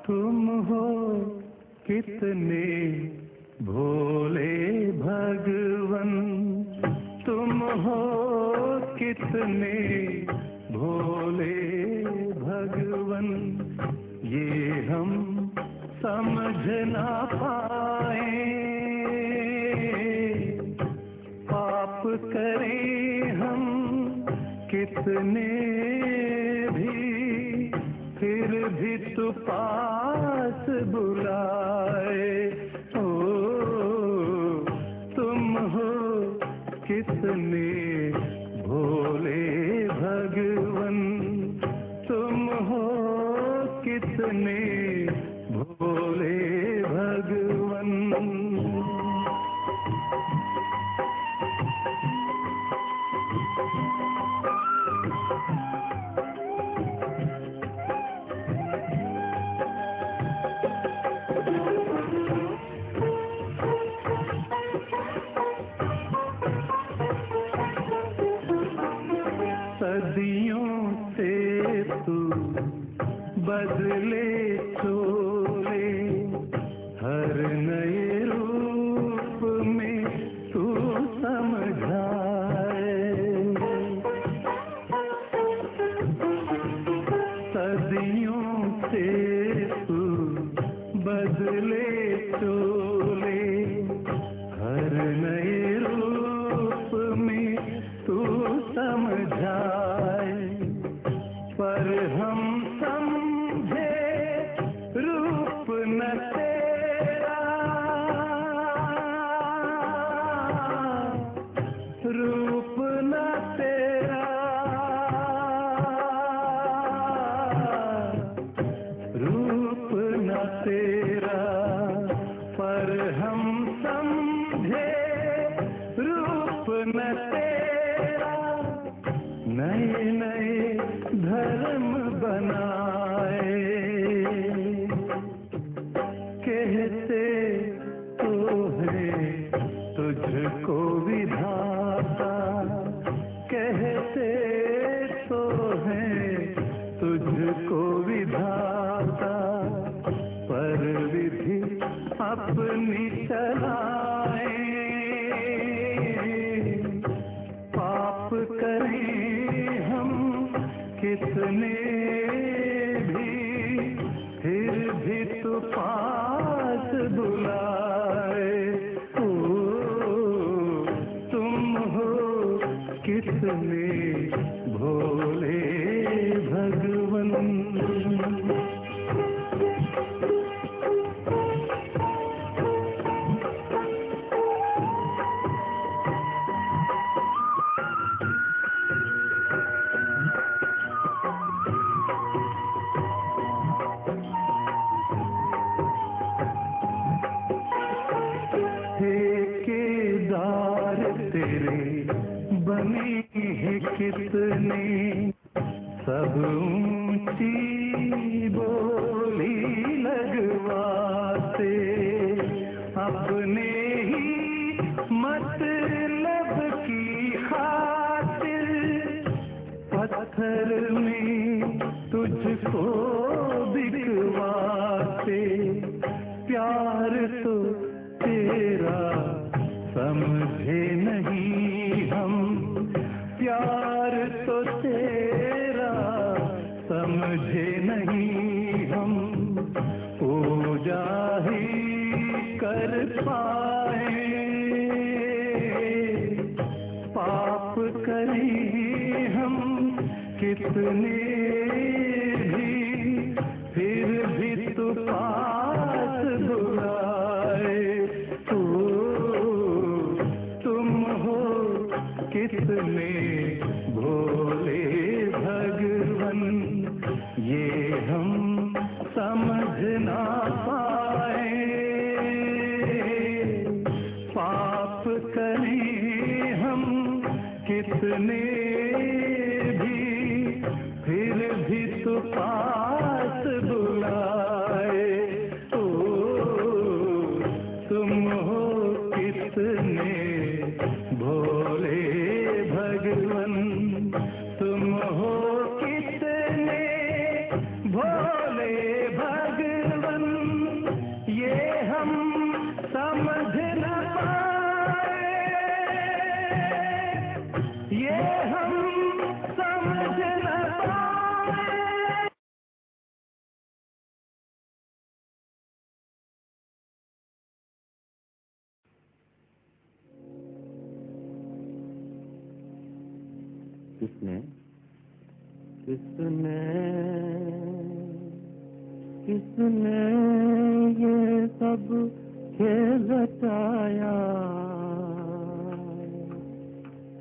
तुम हो कितने भोले भगवन, तुम हो कितने भोले भगवन, ये हम समझ ना पाए। पाप करें हम कितने भी, फिर भी तू पास बुलाए। ओ तुम हो कितने भोले भगवन, तुम हो कितने भोले भगवन। सदियों से तू बदले चोले, हर नए रूप में तू समझाए। सदियों से तू बदले चोले, हर नए रूप में तू समझाए। पर हम समझे रूप न तेरा, रूप न तेरा, रूप न तेरा। पर हम समझे रूप न तेरा, नए नए धर्म बनाए। कहते तो है तुझको विधाता, कहते तो है तुझको विधाता, पर विधि अपनी चलाए। पाप करें हम कितने भी, फिर भी तू पास बुलाए। ओ तुम हो कितने भोले भगवन। ठेकेदार तेरे बने हैं कितने, सब ऊंची बोली लगवाते। अपने ही मतलब की खातिर पत्थर में तुझको बिकवाते। प्यार तो तेरा समझे नहीं हम, प्यार तो तेरा समझे नहीं हम। पूजा ही कर पाए, पाप करें हम कितने भी, फिर भी तू पास बुलाए। तुम हो कितने भोले भगवन, ये हम समझ ना पाए। पाप करें हम कितने भी, फिर भी तू पास बुलाए। ओ तुम हो कितने भोले भगवन, तुम हो कितने भोले भगवन। किसने किसने किसने ये सब खेल रचाया,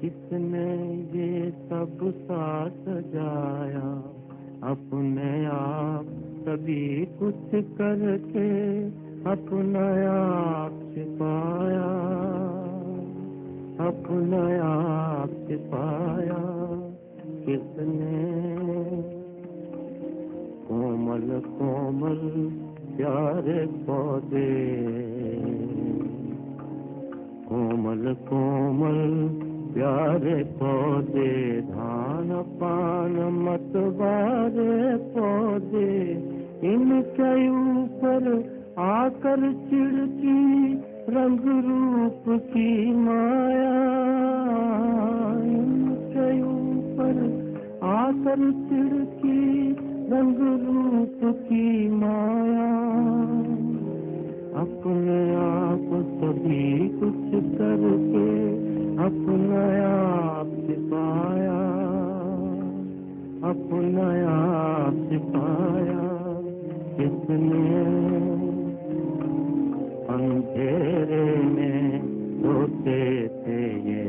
किसने ये सब साथ सजाया, अपने आप सभी कुछ करके अपना आप छिपाया, अपना आप छिपाया किसने। कोमल कोमल प्यारे पौधे, कोमल कोमल प्यारे पौधे, धान पान मतवारे पौधे, इनके ऊपर आकर चिड़की रंग रूप की माया, इनके ऊपर आकर चिड़की रंग रूप की माया, अपने आप सभी कुछ करके अपना आप छिपाया, अपना आप छिपाया किसने। अंधेरे में सोते थे ये,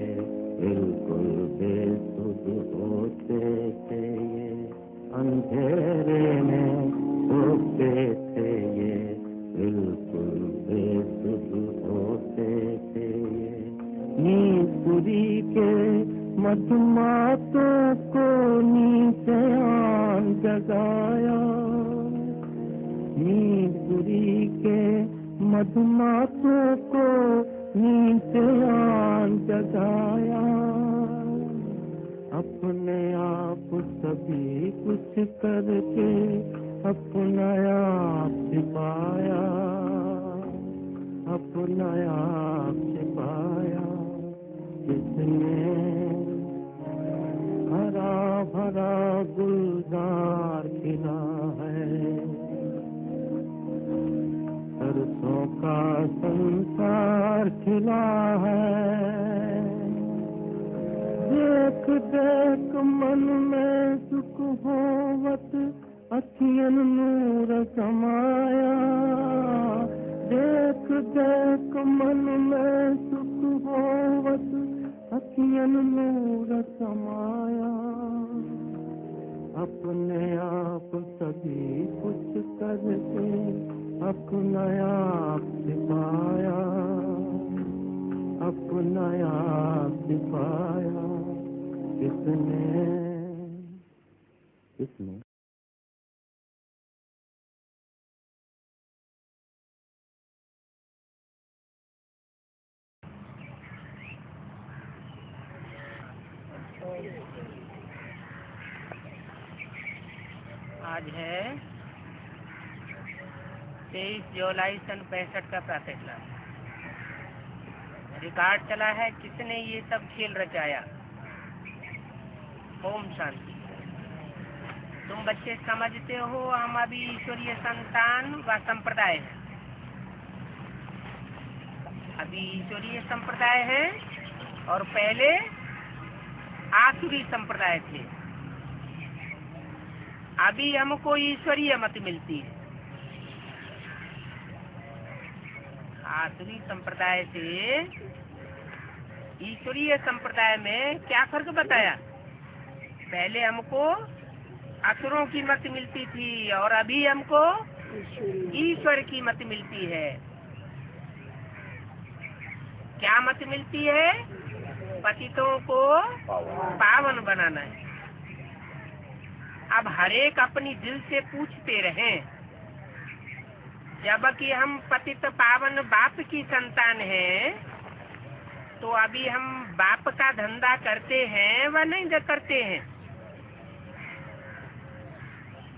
बिल्कुल बेसुध होते थे ये, अंधेरे में सोते थे ये, बिल्कुल बेसुध होते थे ये। नींदपुरी के मधुमातों को नीचे आन जगाया, नींदपुरी के मधुमातों को नीचे आन जगाया, अपने आप सभी कुछ करके अपना आप छिपाया, अपना आप छिपाया किसने। हरा भरा गुलजार खिला है, सरसों का संसार खिला है, देख देख मन में सुख होवत अखियन नूर समाया, देख देख मन में सुख होवत अखियन नूर समाया, अपने आप सभी कुछ करके अपना आप छिपाया, अपना आप छिपाया किसने, किसने। आज है 23 जुलाई सन 65 का प्रातः काल। रिकॉर्ड चला है किसने ये सब खेल रचाया। ओम शांति। तुम बच्चे समझते हो हम अभी ईश्वरीय संतान व संप्रदाय है, अभी ईश्वरीय संप्रदाय है और पहले आसुरी संप्रदाय थे। अभी हमको ईश्वरीय मत मिलती है। आसुरी संप्रदाय से ईश्वरीय संप्रदाय में क्या फर्क बताया। पहले हमको असुरों की मत मिलती थी और अभी हमको ईश्वर की मत मिलती है। क्या मत मिलती है। पतितों को पावन बनाना है। अब हरेक अपनी दिल से पूछते रहें, जबकि हम पतित पावन बाप की संतान हैं, तो अभी हम बाप का धंधा करते हैं व नहीं करते हैं।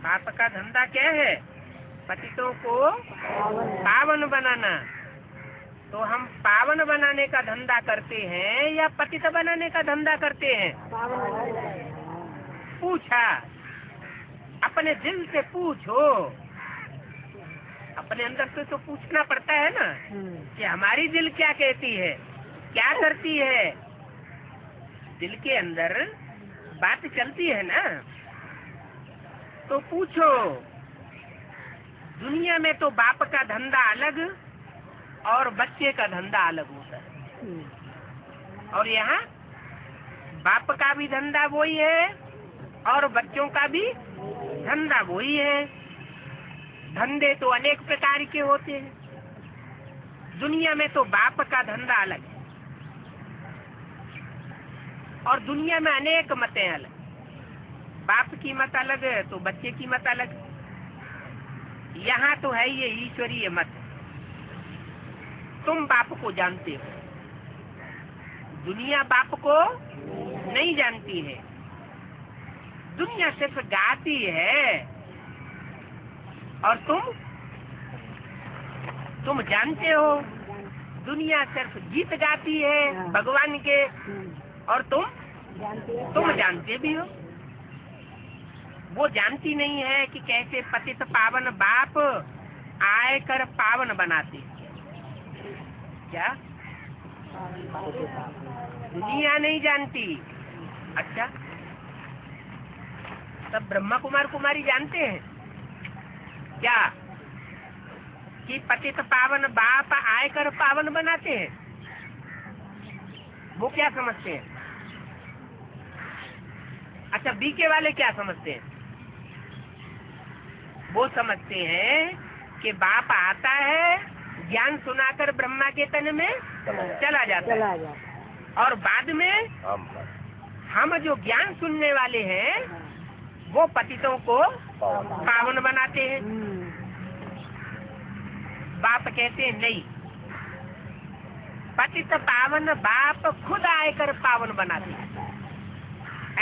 बाप का धंधा क्या है। पतितों को पावन बनाना। तो हम पावन बनाने का धंधा करते हैं या पतित बनाने का धंधा करते हैं। पूछा, अपने दिल से पूछो। अपने अंदर से तो पूछना पड़ता है ना कि हमारी दिल क्या कहती है, क्या करती है। दिल के अंदर बात चलती है ना। तो पूछो, दुनिया में तो बाप का धंधा अलग और बच्चे का धंधा अलग होता है, और यहाँ बाप का भी धंधा वही है और बच्चों का भी धंधा वही है। धंधे तो अनेक प्रकार के होते हैं। दुनिया में तो बाप का धंधा अलग है और दुनिया में अनेक मतें अलग। बाप की मत अलग है तो बच्चे की मत अलग। यहाँ तो है ये ईश्वरीय मत। तुम बाप को जानते हो, दुनिया बाप को नहीं जानती है। दुनिया सिर्फ गाती है और तुम जानते हो। दुनिया सिर्फ गीत गाती है भगवान के, और तुम जानते भी हो। वो जानती नहीं है कि कैसे पतित पावन बाप आए कर पावन बनाते। क्या दुनिया नहीं जानती? अच्छा, तब ब्रह्मा कुमार कुमारी जानते हैं क्या कि पतित पावन बाप आए कर पावन बनाते हैं? वो क्या समझते हैं? अच्छा, बीके वाले क्या समझते हैं? वो समझते हैं कि बाप आता है, ज्ञान सुनाकर ब्रह्मा के तन में चला जाता है, और बाद में हम जो ज्ञान सुनने वाले हैं वो पतितों को पावन बनाते हैं। बाप कहते हैं नहीं, पतित पावन बाप खुद आकर पावन बनाते हैं।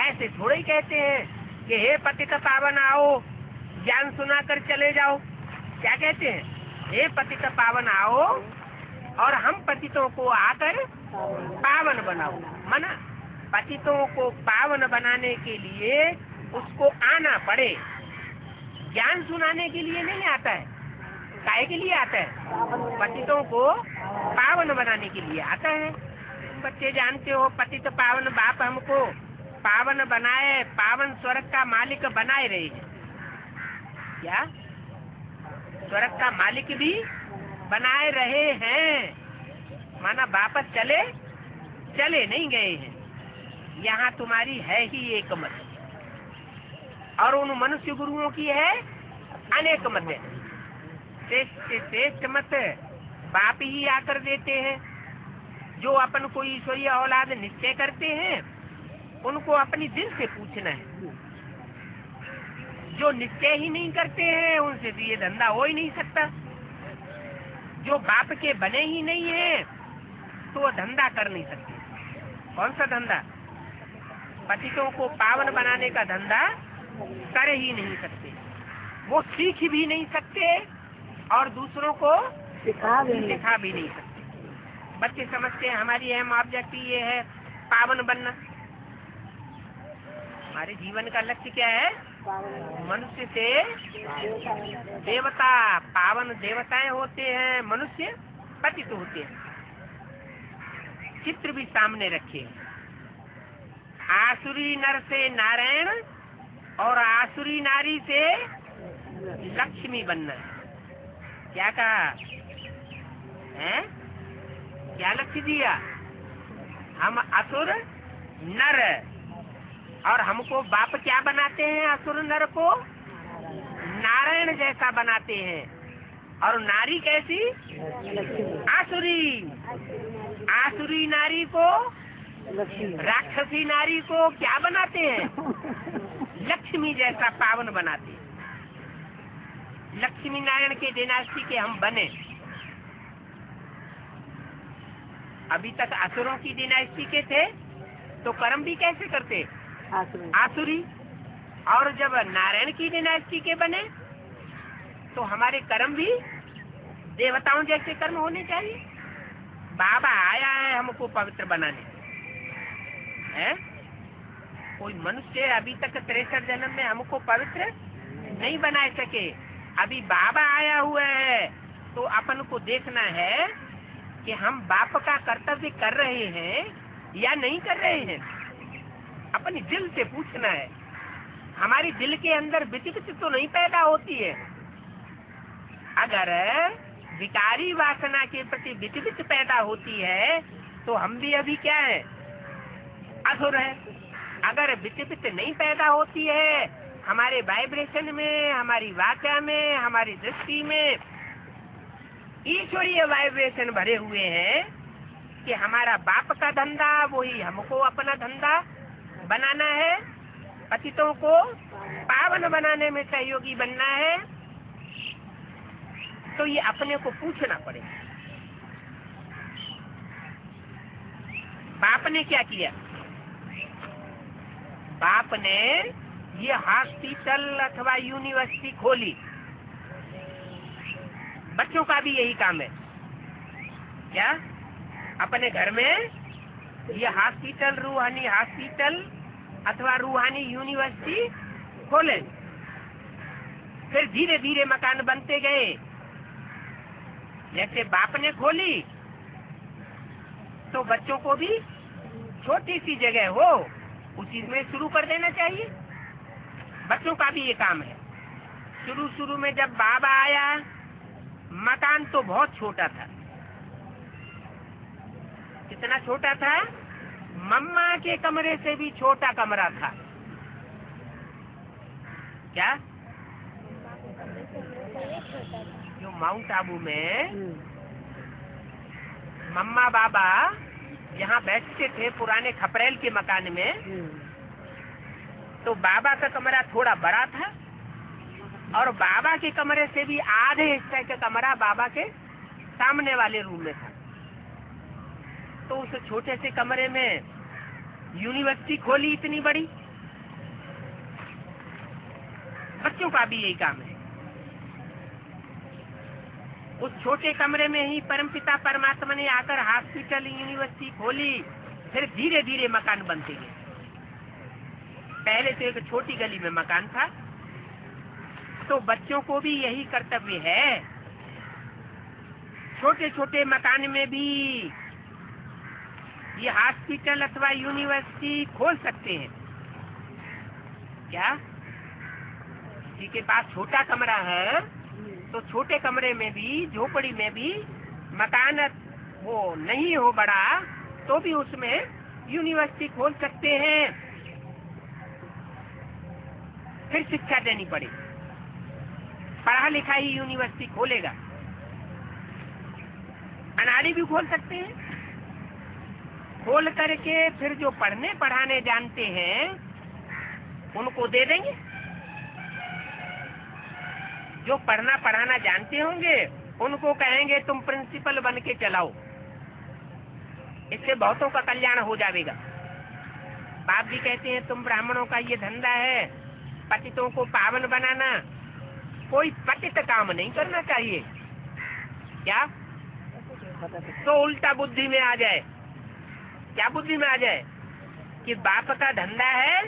ऐसे थोड़े ही कहते हैं कि हे पतित पावन आओ, ज्ञान सुनाकर चले जाओ। क्या कहते हैं? हे पतित पावन आओ और हम पतितों को आकर पावन बनाओ। मना, पतितों को पावन बनाने के लिए उसको आना पड़े, ज्ञान सुनाने के लिए नहीं आता है। काहे के लिए आता है? पतितों को पावन बनाने के लिए आता है। बच्चे जानते हो, पतित पावन बाप हमको पावन बनाए, पावन स्वर्ग का मालिक बनाए रहे हैं। क्या स्वर्ग का मालिक भी बनाए रहे हैं? माना वापस चले नहीं गए हैं। यहाँ तुम्हारी है ही एक मत, और उन मनुष्य गुरुओं की है अनेक मत। श्रेष्ठ मत बाप ही आकर देते हैं। जो अपन को ईश्वरीय औलाद निश्चय करते हैं उनको अपनी दिल से पूछना है। जो निश्चय ही नहीं करते हैं उनसे तो ये धंधा हो ही नहीं सकता। जो बाप के बने ही नहीं है तो वो धंधा कर नहीं सकते। कौन सा धंधा? पतितों को पावन बनाने का धंधा कर ही नहीं सकते। वो सीख भी नहीं सकते और दूसरों को सिखा भी नहीं सकते। बच्चे समझते हैं हमारी अहम ऑब्जेक्ट ये है पावन बनना। हमारे जीवन का लक्ष्य क्या है? मनुष्य से देवता। पावन देवताएं होते हैं, मनुष्य पतित होते हैं। चित्र भी सामने रखे, आसुरी नर से नारायण और आसुरी नारी से लक्ष्मी बनना। क्या कहा है? क्या लक्ष्य दिया? हम असुर नर, और हमको बाप क्या बनाते हैं? असुर नर को नारायण जैसा बनाते हैं, और नारी कैसी? आसुरी। आसुरी नारी को, राक्षसी नारी को क्या बनाते हैं? लक्ष्मी जैसा पावन बनाते हैं। लक्ष्मी नारायण के डिनास्टी के हम बने। अभी तक असुरों की डिनास्टी के थे तो कर्म भी कैसे करते? आसुरी। और जब नारायण की डिनास्टी के बने तो हमारे कर्म भी देवताओं जैसे कर्म होने चाहिए। बाबा आया है हमको पवित्र बनाने है। कोई मनुष्य अभी तक 63 जन्म में हमको पवित्र नहीं बना सके। अभी बाबा आया हुआ है तो अपन को देखना है कि हम बाप का कर्तव्य कर रहे हैं या नहीं कर रहे हैं। अपने दिल से पूछना है। हमारी दिल के अंदर विचित्र तो नहीं पैदा होती है। अगर विकारी वासना के प्रति विचित्र पैदा होती है तो हम भी अभी क्या है, असुर है। अगर विचित्र नहीं पैदा होती है, हमारे वाइब्रेशन में, हमारी वाचा में, हमारी दृष्टि में ईश्वरीय वाइब्रेशन भरे हुए हैं कि हमारा बाप का धंधा वही हमको अपना धंधा बनाना है, पतितों को पावन बनाने में सहयोगी बनना है, तो ये अपने को पूछना पड़ेगा। बाप ने क्या किया? बाप ने ये हॉस्पिटल अथवा यूनिवर्सिटी खोली। बच्चों का भी यही काम है क्या? अपने घर में ये हॉस्पिटल, रूहानी हॉस्पिटल अथवा रूहानी यूनिवर्सिटी खोले। फिर धीरे धीरे मकान बनते गए। जैसे बाप ने खोली तो बच्चों को भी छोटी सी जगह हो उसी में शुरू कर देना चाहिए। बच्चों का भी ये काम है। शुरू में जब बाबा आया, मकान तो बहुत छोटा था। कितना छोटा था? मम्मा के कमरे से भी छोटा कमरा था। क्या? जो माउंट आबू में मम्मा बाबा यहाँ बैठते थे पुराने खपरेल के मकान में, तो बाबा का कमरा थोड़ा बड़ा था और बाबा के कमरे से भी आधे हिस्से का कमरा बाबा के सामने वाले रूम में था। तो उस छोटे से कमरे में यूनिवर्सिटी खोली इतनी बड़ी। बच्चों का भी यही काम है। उस छोटे कमरे में ही परमपिता परमात्मा ने आकर हॉस्पिटल, यूनिवर्सिटी खोली। फिर धीरे धीरे मकान बनते गए। पहले तो एक छोटी गली में मकान था, तो बच्चों को भी यही कर्तव्य है। छोटे छोटे मकान में भी ये हॉस्पिटल अथवा यूनिवर्सिटी खोल सकते हैं। क्या? किसी के पास छोटा कमरा है तो छोटे कमरे में भी, झोपड़ी में भी मकान वो नहीं हो बड़ा तो भी उसमें यूनिवर्सिटी खोल सकते हैं। फिर शिक्षा देनी पड़ेगी। पढ़ा लिखा ही यूनिवर्सिटी खोलेगा। अनाड़ी भी खोल सकते हैं। खोल करके फिर जो पढ़ने पढ़ाने जानते हैं उनको दे देंगे। जो पढ़ना पढ़ाना जानते होंगे उनको कहेंगे तुम प्रिंसिपल बन के चलाओ। इससे बहुतों का कल्याण हो जाएगा। बाप भी कहते हैं तुम ब्राह्मणों का ये धंधा है पतितों को पावन बनाना। कोई पतित काम नहीं करना चाहिए। क्या? तो उल्टा बुद्धि में आ जाए। क्या बुद्धि में आ जाए? कि बाप का धंधा है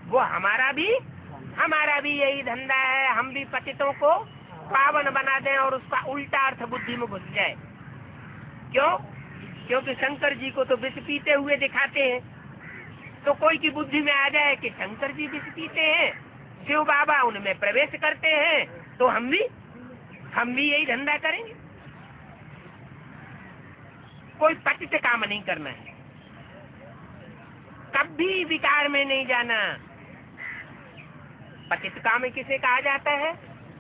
वो हमारा भी यही धंधा है। हम भी पतितों को पावन बना दें और उसका उल्टा अर्थ बुद्धि में घुस जाए। क्यों? क्योंकि शंकर जी को तो विष पीते हुए दिखाते हैं। तो कोई की बुद्धि में आ जाए कि शंकर जी विष पीते हैं, शिव बाबा उनमें प्रवेश करते हैं, तो हम भी यही धंधा करेंगे। कोई पतित काम नहीं करना है। कभी विकार में नहीं जाना। पतित काम किसे कहा जाता है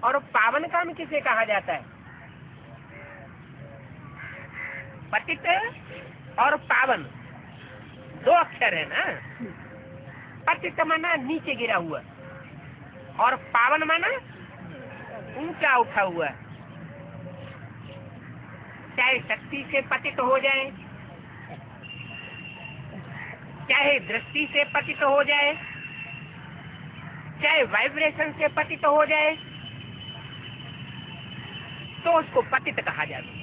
और पावन काम किसे कहा जाता है? पतित और पावन दो अक्षर है ना। पतित माना नीचे गिरा हुआ और पावन माना ऊंचा उठा हुआ। चाहे शक्ति से पतित हो जाए, चाहे दृष्टि से पतित हो जाए, चाहे वाइब्रेशन से पतित हो जाए, तो उसको पतित कहा जाएगा।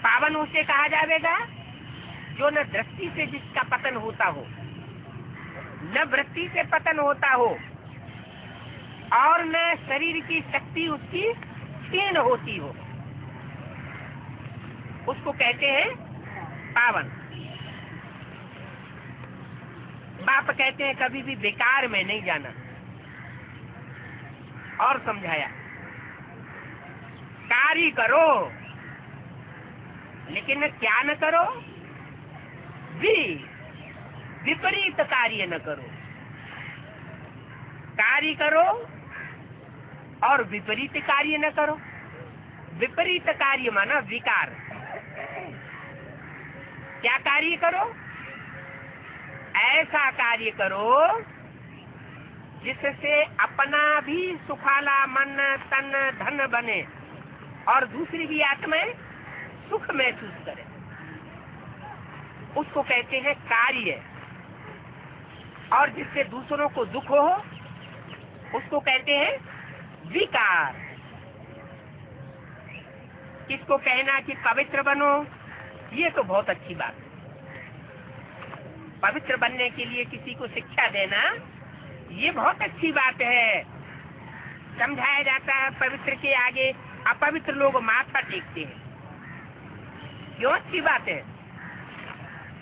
पावन उसे कहा जाएगा जो न दृष्टि से जिसका पतन होता हो, न वृत्ति से पतन होता हो और न शरीर की शक्ति उसकी क्षीण होती हो। उसको कहते हैं पावन। आप कहते हैं कभी भी बेकार में नहीं जाना। और समझाया, कार्य करो लेकिन क्या न करो, विपरीत कार्य न करो। कार्य करो और विपरीत कार्य न करो। विपरीत कार्य माना विकार। क्या कार्य करो? ऐसा कार्य करो जिससे अपना भी सुखाला मन तन धन बने और दूसरी भी आत्माएं सुख महसूस करे। उसको कहते हैं कार्य। और जिससे दूसरों को दुख हो उसको कहते हैं विकार। किसको कहना कि पवित्र बनो, ये तो बहुत अच्छी बात है। पवित्र बनने के लिए किसी को शिक्षा देना ये बहुत अच्छी बात है। समझाया जाता है पवित्र के आगे अपवित्र लोग माथा टेकते हैं। क्यों अच्छी बात है?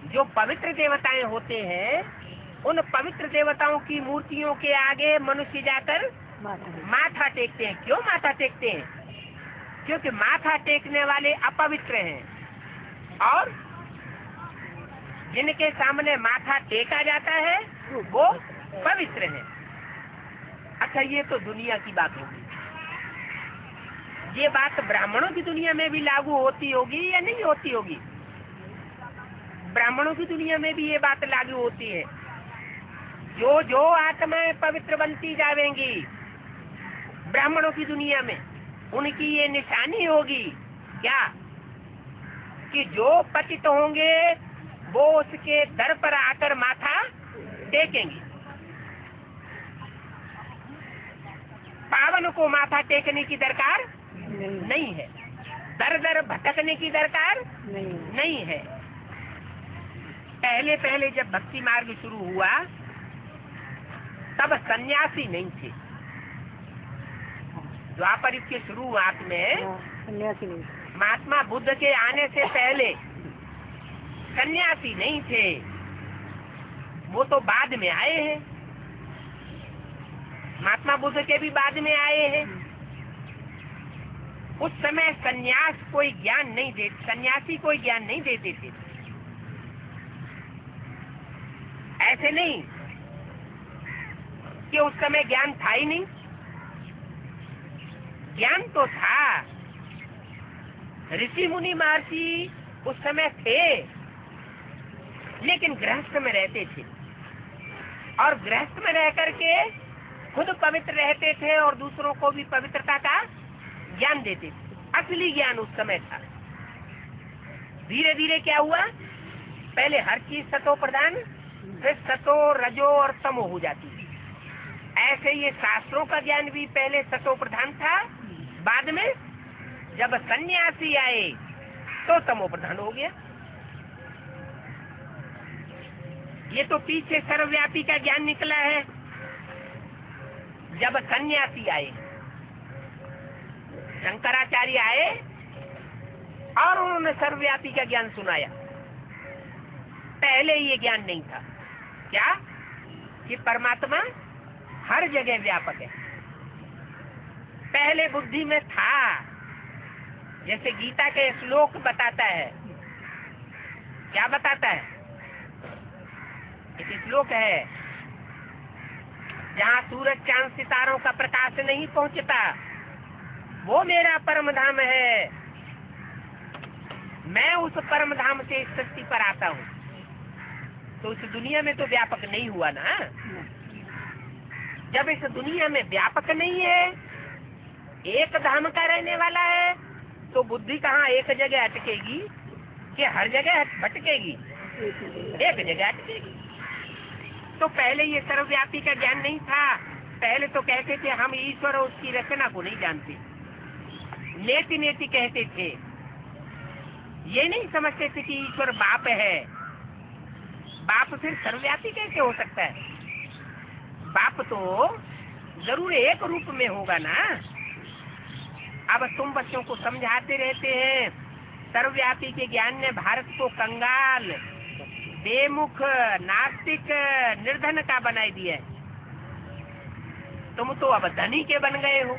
जो पवित्र देवताएं होते हैं उन पवित्र देवताओं की मूर्तियों के आगे मनुष्य जाकर माथा टेकते हैं। क्यों माथा टेकते हैं? क्योंकि माथा टेकने वाले अपवित्र हैं और जिनके सामने माथा टेका जाता है वो पवित्र है। अच्छा, ये तो दुनिया की बात होगी। ये बात ब्राह्मणों की दुनिया में भी लागू होती होगी या नहीं होती होगी? ब्राह्मणों की दुनिया में भी ये बात लागू होती है। जो जो आत्माएं पवित्र बनती जाएंगी ब्राह्मणों की दुनिया में, उनकी ये निशानी होगी क्या कि जो पतित होंगे वो उसके दर पर आकर माथा टेकेंगे। पावन को माथा टेकने की दरकार नहीं है। दर दर भटकने की दरकार नहीं है। पहले पहले जब भक्ति मार्ग शुरू हुआ तब सन्यासी नहीं थे। द्वापर युग के शुरुआत में महात्मा बुद्ध के आने से पहले सन्यासी नहीं थे। वो तो बाद में आए हैं। महात्मा बुद्ध के भी बाद में आए हैं। उस समय सन्यासी कोई ज्ञान नहीं देते थे। ऐसे नहीं कि उस समय ज्ञान था ही नहीं। ज्ञान तो था। ऋषि मुनि महर्षि उस समय थे लेकिन गृहस्थ में रहते थे और गृहस्थ में रह करके खुद पवित्र रहते थे और दूसरों को भी पवित्रता का ज्ञान देते थे। असली ज्ञान उस समय था। धीरे धीरे क्या हुआ, पहले हर चीज सतो प्रधान, फिर सतो रजो और तमो हो जाती थी। ऐसे ये शास्त्रों का ज्ञान भी पहले सतो प्रधान था, बाद में जब सन्यासी आए तो तमो प्रधान हो गया। ये तो पीछे सर्वव्यापी का ज्ञान निकला है जब सन्यासी आए। शंकराचार्य आए और उन्होंने सर्वव्यापी का ज्ञान सुनाया। पहले ये ज्ञान नहीं था क्या कि परमात्मा हर जगह व्यापक है। पहले बुद्धि में था। जैसे गीता के श्लोक बताता है। क्या बताता है? एक श्लोक है जहाँ सूरज चांद सितारों का प्रकाश नहीं पहुँचता वो मेरा परम धाम है। मैं उस परम धाम से इस सृष्टि पर आता हूँ। तो इस दुनिया में तो व्यापक नहीं हुआ ना। जब इस दुनिया में व्यापक नहीं है, एक धाम का रहने वाला है, तो बुद्धि कहाँ एक जगह अटकेगी कि हर जगह भटकेगी? एक जगह अटकेगी। तो पहले ये सर्वव्यापी का ज्ञान नहीं था। पहले तो कहते थे हम ईश्वर और उसकी रचना को नहीं जानते। नेति नेति कहते थे। ये नहीं समझते थे कि ईश्वर बाप है। बाप फिर सर्वव्यापी कैसे हो सकता है? बाप तो जरूर एक रूप में होगा ना। अब तुम बच्चों को समझाते रहते हैं। सर्वव्यापी के ज्ञान ने भारत को कंगाल बेमुख, नास्तिक, निर्धन का बनाई दिया है। तुम तो अब धनी के बन गए हो।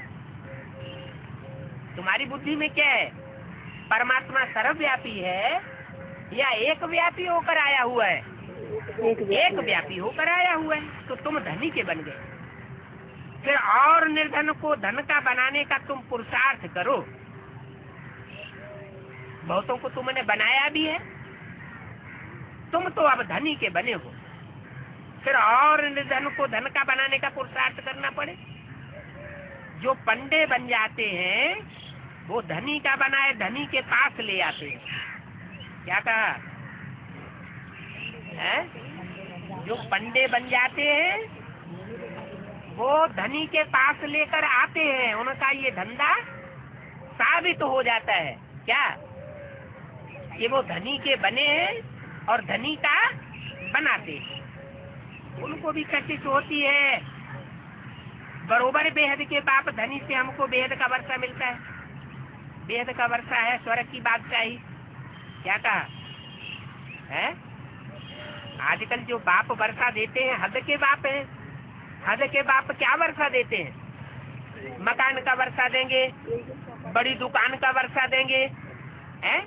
तुम्हारी बुद्धि में क्या है? परमात्मा सर्वव्यापी है या एक व्यापी होकर आया हुआ है? एक व्यापी होकर आया हुआ है, तो तुम धनी के बन गए। फिर और निर्धन को धन का बनाने का तुम पुरुषार्थ करो। बहुतों को तुमने बनाया भी है, तुम तो अब धनी के बने हो। फिर और निर्धन को धन का बनाने का पुरुषार्थ करना पड़े। जो पंडे बन जाते हैं वो धनी का बनाए धनी के पास ले आते हैं। क्या कहा है? जो पंडे बन जाते हैं वो धनी के पास लेकर आते हैं। उनका ये धंधा साबित हो जाता है क्या कि वो धनी के बने हैं और धनी का बनाते हैं। उनको भी कशिश होती है। बरोबर बेहद के बाप धनी से हमको बेहद का वर्षा मिलता है। बेहद का वर्षा है स्वर्ग की बादशाही। क्या कहा है? आजकल जो बाप वर्षा देते हैं हद के बाप हैं। हद के बाप क्या वर्षा देते हैं? मकान का वर्षा देंगे, बड़ी दुकान का वर्षा देंगे, हैं?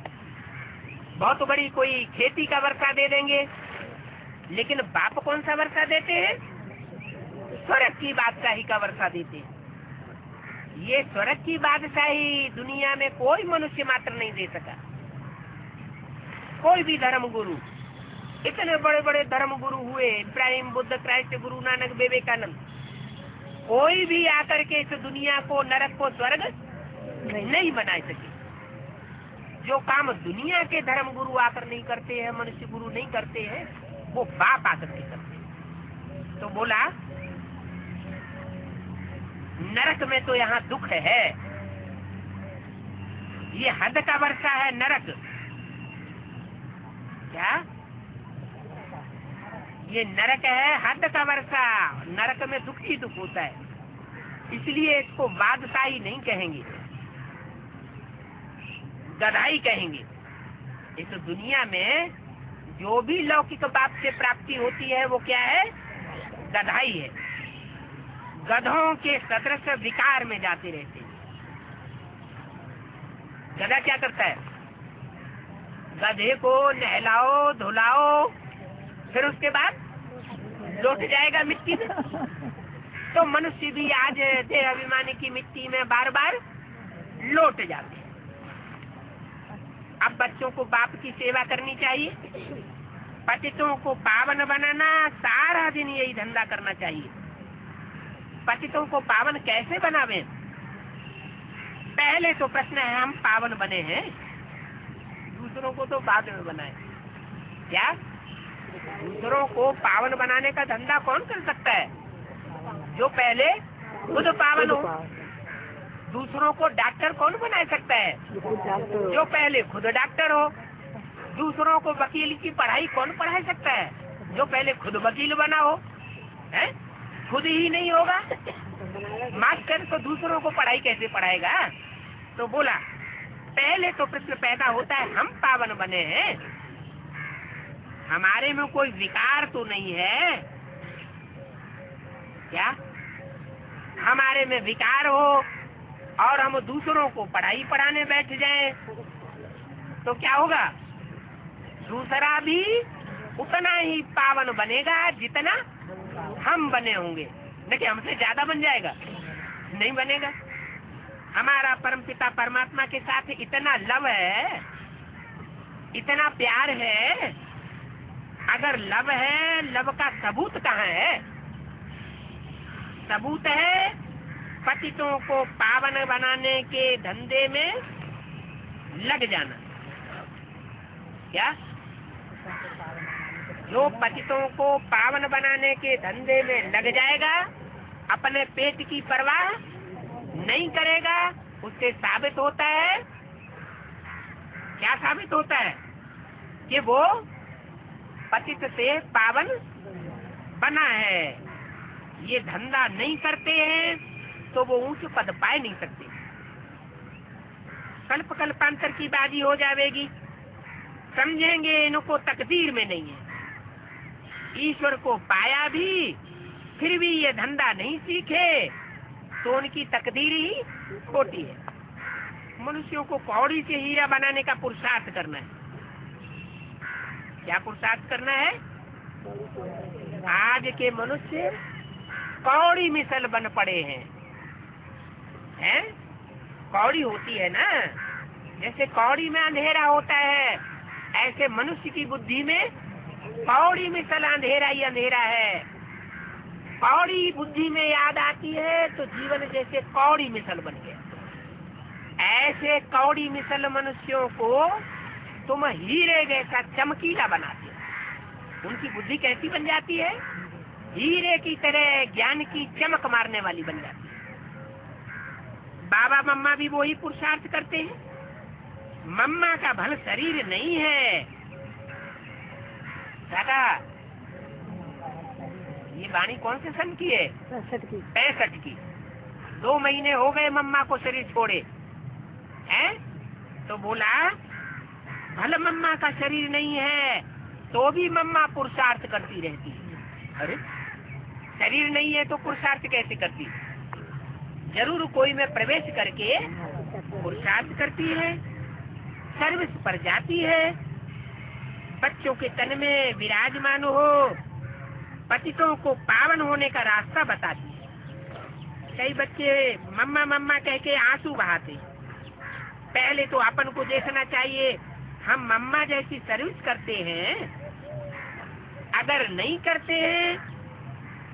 बहुत बड़ी कोई खेती का वर्षा दे देंगे। लेकिन बाप कौन सा वर्षा देते हैं? स्वर्ग की बादशाही का वर्षा देते हैं। ये स्वर्ग की बादशाही दुनिया में कोई मनुष्य मात्र नहीं दे सका। कोई भी धर्म गुरु, इतने बड़े बड़े धर्म गुरु हुए, इब्राहिम, बुद्ध, क्राइस्ट, गुरु नानक, विवेकानंद, कोई भी आकर के इस दुनिया को, नरक को स्वर्ग नहीं बना सके। जो काम दुनिया के धर्म गुरु आकर नहीं करते हैं, मनुष्य गुरु नहीं करते हैं, वो बाप आकर के करते हैं। तो बोला नरक में तो यहाँ दुख है। ये हद का वर्षा है नरक। क्या ये नरक है? हद का वर्षा। नरक में दुख ही दुख होता है। इसलिए इसको बादशाही नहीं कहेंगे, गधाई कहेंगे। इस दुनिया में जो भी लौकिक बाप से प्राप्ति होती है वो क्या है? गधाई है। गधों के सदृश विकार में जाते रहते हैं। गधा क्या करता है? गधे को नहलाओ, धुलाओ, फिर उसके बाद लौट जाएगा मिट्टी में। तो मनुष्य भी आज देह अभिमानी की मिट्टी में बार बार लौट जाते हैं। अब बच्चों को बाप की सेवा करनी चाहिए। पतितों को पावन बनाना, सारा दिन यही धंधा करना चाहिए। पतितों को पावन कैसे बनावे? पहले तो प्रश्न है हम पावन बने हैं, दूसरों को तो बाद में बनाए। क्या दूसरों को पावन बनाने का धंधा कौन कर सकता है? जो पहले खुद पावन हो। दूसरों को डॉक्टर कौन बना सकता है? जो पहले खुद डॉक्टर हो। दूसरों को वकील की पढ़ाई कौन पढ़ा सकता है? जो पहले खुद वकील बना हो। है? खुद ही नहीं होगा मास्टर तो दूसरों को पढ़ाई कैसे पढ़ाएगा? तो बोला पहले तो प्रश्न पैदा होता है हम पावन बने हैं, हमारे में कोई विकार तो नहीं है क्या? हमारे में विकार हो और हम दूसरों को पढ़ाई पढ़ाने बैठ जाएं तो क्या होगा? दूसरा भी उतना ही पावन बनेगा जितना हम बने होंगे। देखिए हमसे ज्यादा बन जाएगा? नहीं बनेगा। हमारा परमपिता परमात्मा के साथ इतना लव है, इतना प्यार है। अगर लव है, लव का सबूत कहाँ है? सबूत है पतितों को पावन बनाने के धंधे में लग जाना। क्या? जो पतितों को पावन बनाने के धंधे में लग जाएगा, अपने पेट की परवाह नहीं करेगा, उससे साबित होता है, क्या साबित होता है? कि वो पतित से पावन बना है। ये धंधा नहीं करते हैं तो वो ऊंच पद पाए नहीं सकते। कल्प कल्पांतर की बाजी हो जाएगी। समझेंगे इनको तकदीर में नहीं है। ईश्वर को पाया भी, फिर भी ये धंधा नहीं सीखे तो उनकी तकदीर ही खोटी है। मनुष्यों को कौड़ी से हीरा बनाने का पुरुषार्थ करना है। क्या पुरुषार्थ करना है? आज के मनुष्य कौड़ी मिसल बन पड़े हैं? कौड़ी होती है ना, जैसे कौड़ी में अंधेरा होता है, ऐसे मनुष्य की बुद्धि में कौड़ी मिसल अंधेरा ही अंधेरा है। कौड़ी बुद्धि में याद आती है तो जीवन जैसे कौड़ी मिसल बन गया। ऐसे कौड़ी मिसल मनुष्यों को तुम हीरे जैसा चमकीला बनाते हो। उनकी बुद्धि कैसी बन जाती है? हीरे की तरह ज्ञान की चमक मारने वाली बन जाती है। बाबा मम्मा भी वही पुरुषार्थ करते हैं। मम्मा का भल शरीर नहीं है। दादा, ये वाणी कौन से सन की है? 65 की। 2 महीने हो गए मम्मा को शरीर छोड़े हैं, तो बोला भले मम्मा का शरीर नहीं है तो भी मम्मा पुरुषार्थ करती रहती है। अरे शरीर नहीं है तो पुरुषार्थ कैसे करती? जरूर कोई में प्रवेश करके पुरुषार्थ करती है, सर्विस पर जाती है, बच्चों के तन में विराजमान हो, पतितों को पावन होने का रास्ता बताती है। कई बच्चे मम्मा मम्मा कह के आंसू बहाते। पहले तो अपन को देखना चाहिए हम मम्मा जैसी सर्विस करते हैं। अगर नहीं करते हैं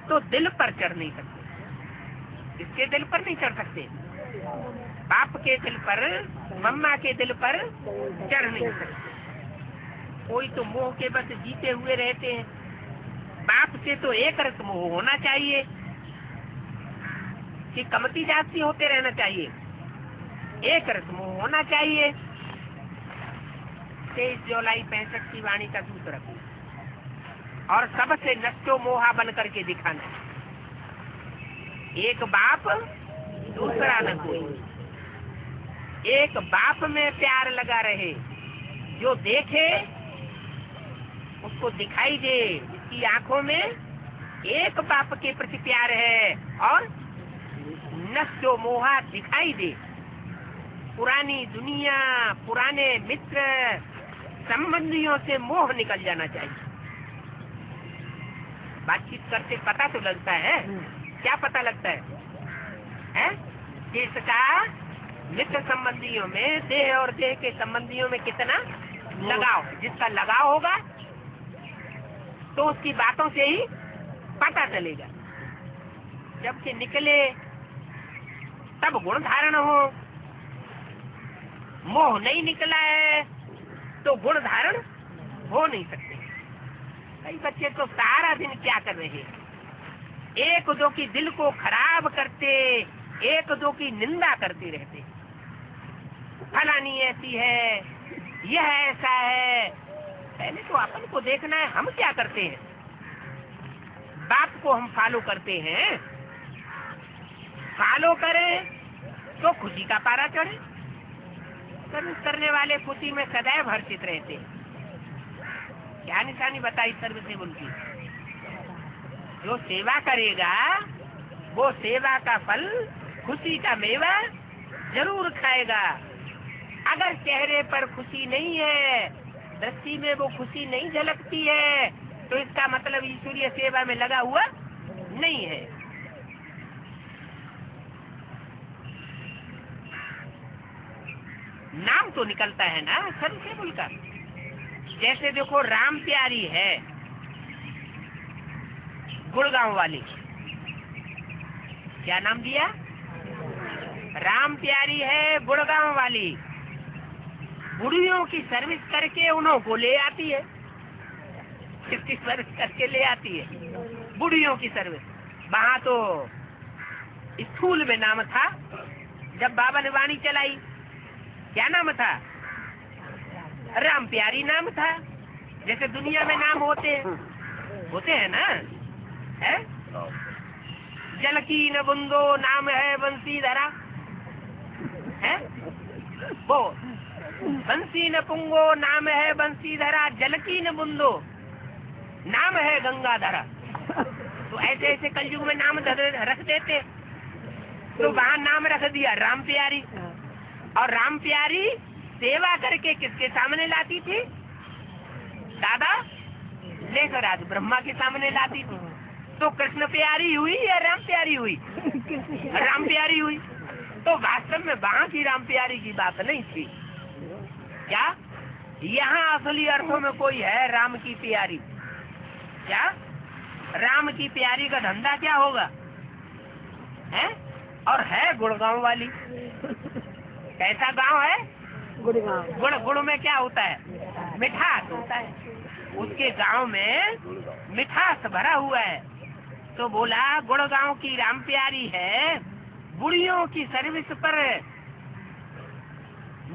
तो दिल पर चढ़ नहीं सकते। इसके दिल पर नहीं चढ़ सकते, बाप के दिल पर, मम्मा के दिल पर चढ़ नहीं सकते। कोई तो मोह के बस जीते हुए रहते हैं। बाप से तो एक रस मोह होना चाहिए कि कमती जाती होते रहना चाहिए। एक रस मोह होना चाहिए। 23 जुलाई 65 की वाणी का सूत्र और सबसे नष्टो मोहा बन करके दिखाना। एक बाप दूसरा न कोई। एक बाप में प्यार लगा रहे, जो देखे उसको दिखाई दे इसकी आंखों में एक बाप के प्रति प्यार है और नष्टो मोहा दिखाई दे। पुरानी दुनिया, पुराने मित्र, संबंधियों से मोह निकल जाना चाहिए। बातचीत करते पता तो लगता है। क्या पता लगता है? किसका मित्र संबंधियों में, देह और देह के संबंधियों में कितना लगाव। जिसका लगाव होगा तो उसकी बातों से ही पता चलेगा। जब से निकले तब गुण धारण हो। मोह नहीं निकला है तो गुण धारण हो नहीं सकते। कई बच्चे तो सारा दिन क्या कर रहे हैं? एक दो की दिल को खराब करते, एक दो की निंदा करते रहते। फलानी ऐसी है, यह ऐसा है। पहले तो अपन को देखना है हम क्या करते हैं। बाप को हम फॉलो करते हैं, फॉलो करें तो खुशी का पारा चढ़े। सर्विस करने वाले खुशी में सदैव हर्षित रहते हैं। क्या निशानी बताई सर्विसेबल की? जो सेवा करेगा वो सेवा का फल, खुशी का मेवा जरूर खाएगा। अगर चेहरे पर खुशी नहीं है, दृष्टि में वो खुशी नहीं झलकती है, तो इसका मतलब ईश्वरीय सेवा में लगा हुआ नहीं है। नाम तो निकलता है ना सर्विसेबल का। जैसे देखो राम प्यारी है गुड़गांव वाली, क्या नाम दिया? राम प्यारी है गुड़गांव वाली। बुढ़ियों की सर्विस करके उन्हों को ले आती है। किसकी सर्विस करके ले आती है? बुढ़ियों की सर्विस। वहाँ तो स्कूल में नाम था जब बाबा ने वाणी चलाई। क्या नाम था? राम प्यारी नाम था। जैसे दुनिया में नाम होते हैं ना, है? जलकी न बुंदो नाम है बंसीधरा, है? वो बंसी न पुंगो नाम है बंसीधरा, जलकी न बुंदो नाम है गंगाधरा। तो ऐसे ऐसे कलयुग में नाम रख देते, तो वहाँ नाम रख दिया राम प्यारी। और राम प्यारी सेवा करके किसके सामने लाती थी? दादा लेकर आज ब्रह्मा के सामने लाती थी। तो कृष्ण प्यारी हुई या राम प्यारी हुई? राम प्यारी हुई। तो वास्तव में वहाँ की राम प्यारी की बात नहीं थी क्या? यहाँ असली अर्थों में कोई है राम की प्यारी क्या? राम की प्यारी का धंधा क्या होगा? है और है गुड़गांव वाली। कैसा गांव है? गुड़। गुड़ में क्या होता है? मिठास होता है। उसके गांव में मिठास भरा हुआ है। तो बोला गुड़गांव की राम प्यारी है, बुढ़ियों की सर्विस पर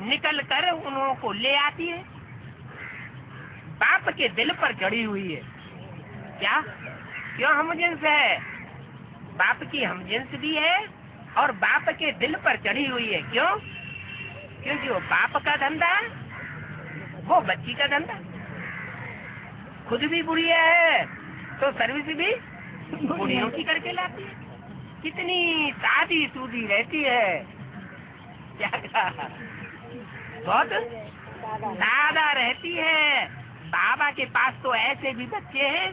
निकल कर उन्हों को ले आती है, बाप के दिल पर चढ़ी हुई है क्या? क्यों हमजिन्स है? बाप की हमजिन्स भी है और बाप के दिल पर चढ़ी हुई है। क्यों? क्योंकि वो बाप का धंधा, वो बच्ची का धंधा। खुद भी बुढ़िया है तो सर्विस भी बुढ़ियों की करके लाती है। कितनी सादी सूदी रहती है क्या? बहुत सादा रहती है। बाबा के पास तो ऐसे भी बच्चे हैं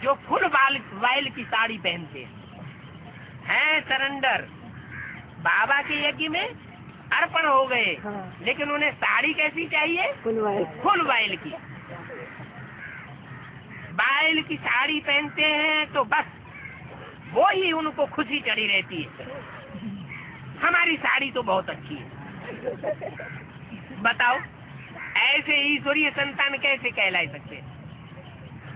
जो फुल वाइल की साड़ी पहनते हैं, सरेंडर बाबा के यज्ञ में अर्पण हो गए। लेकिन उन्हें साड़ी कैसी चाहिए? फुल वाइल की। वाइल की साड़ी पहनते हैं तो बस वो ही उनको खुशी चढ़ी रहती है। हमारी साड़ी तो बहुत अच्छी है। बताओ ऐसे ईश्वरीय संतान कैसे कहला सकते?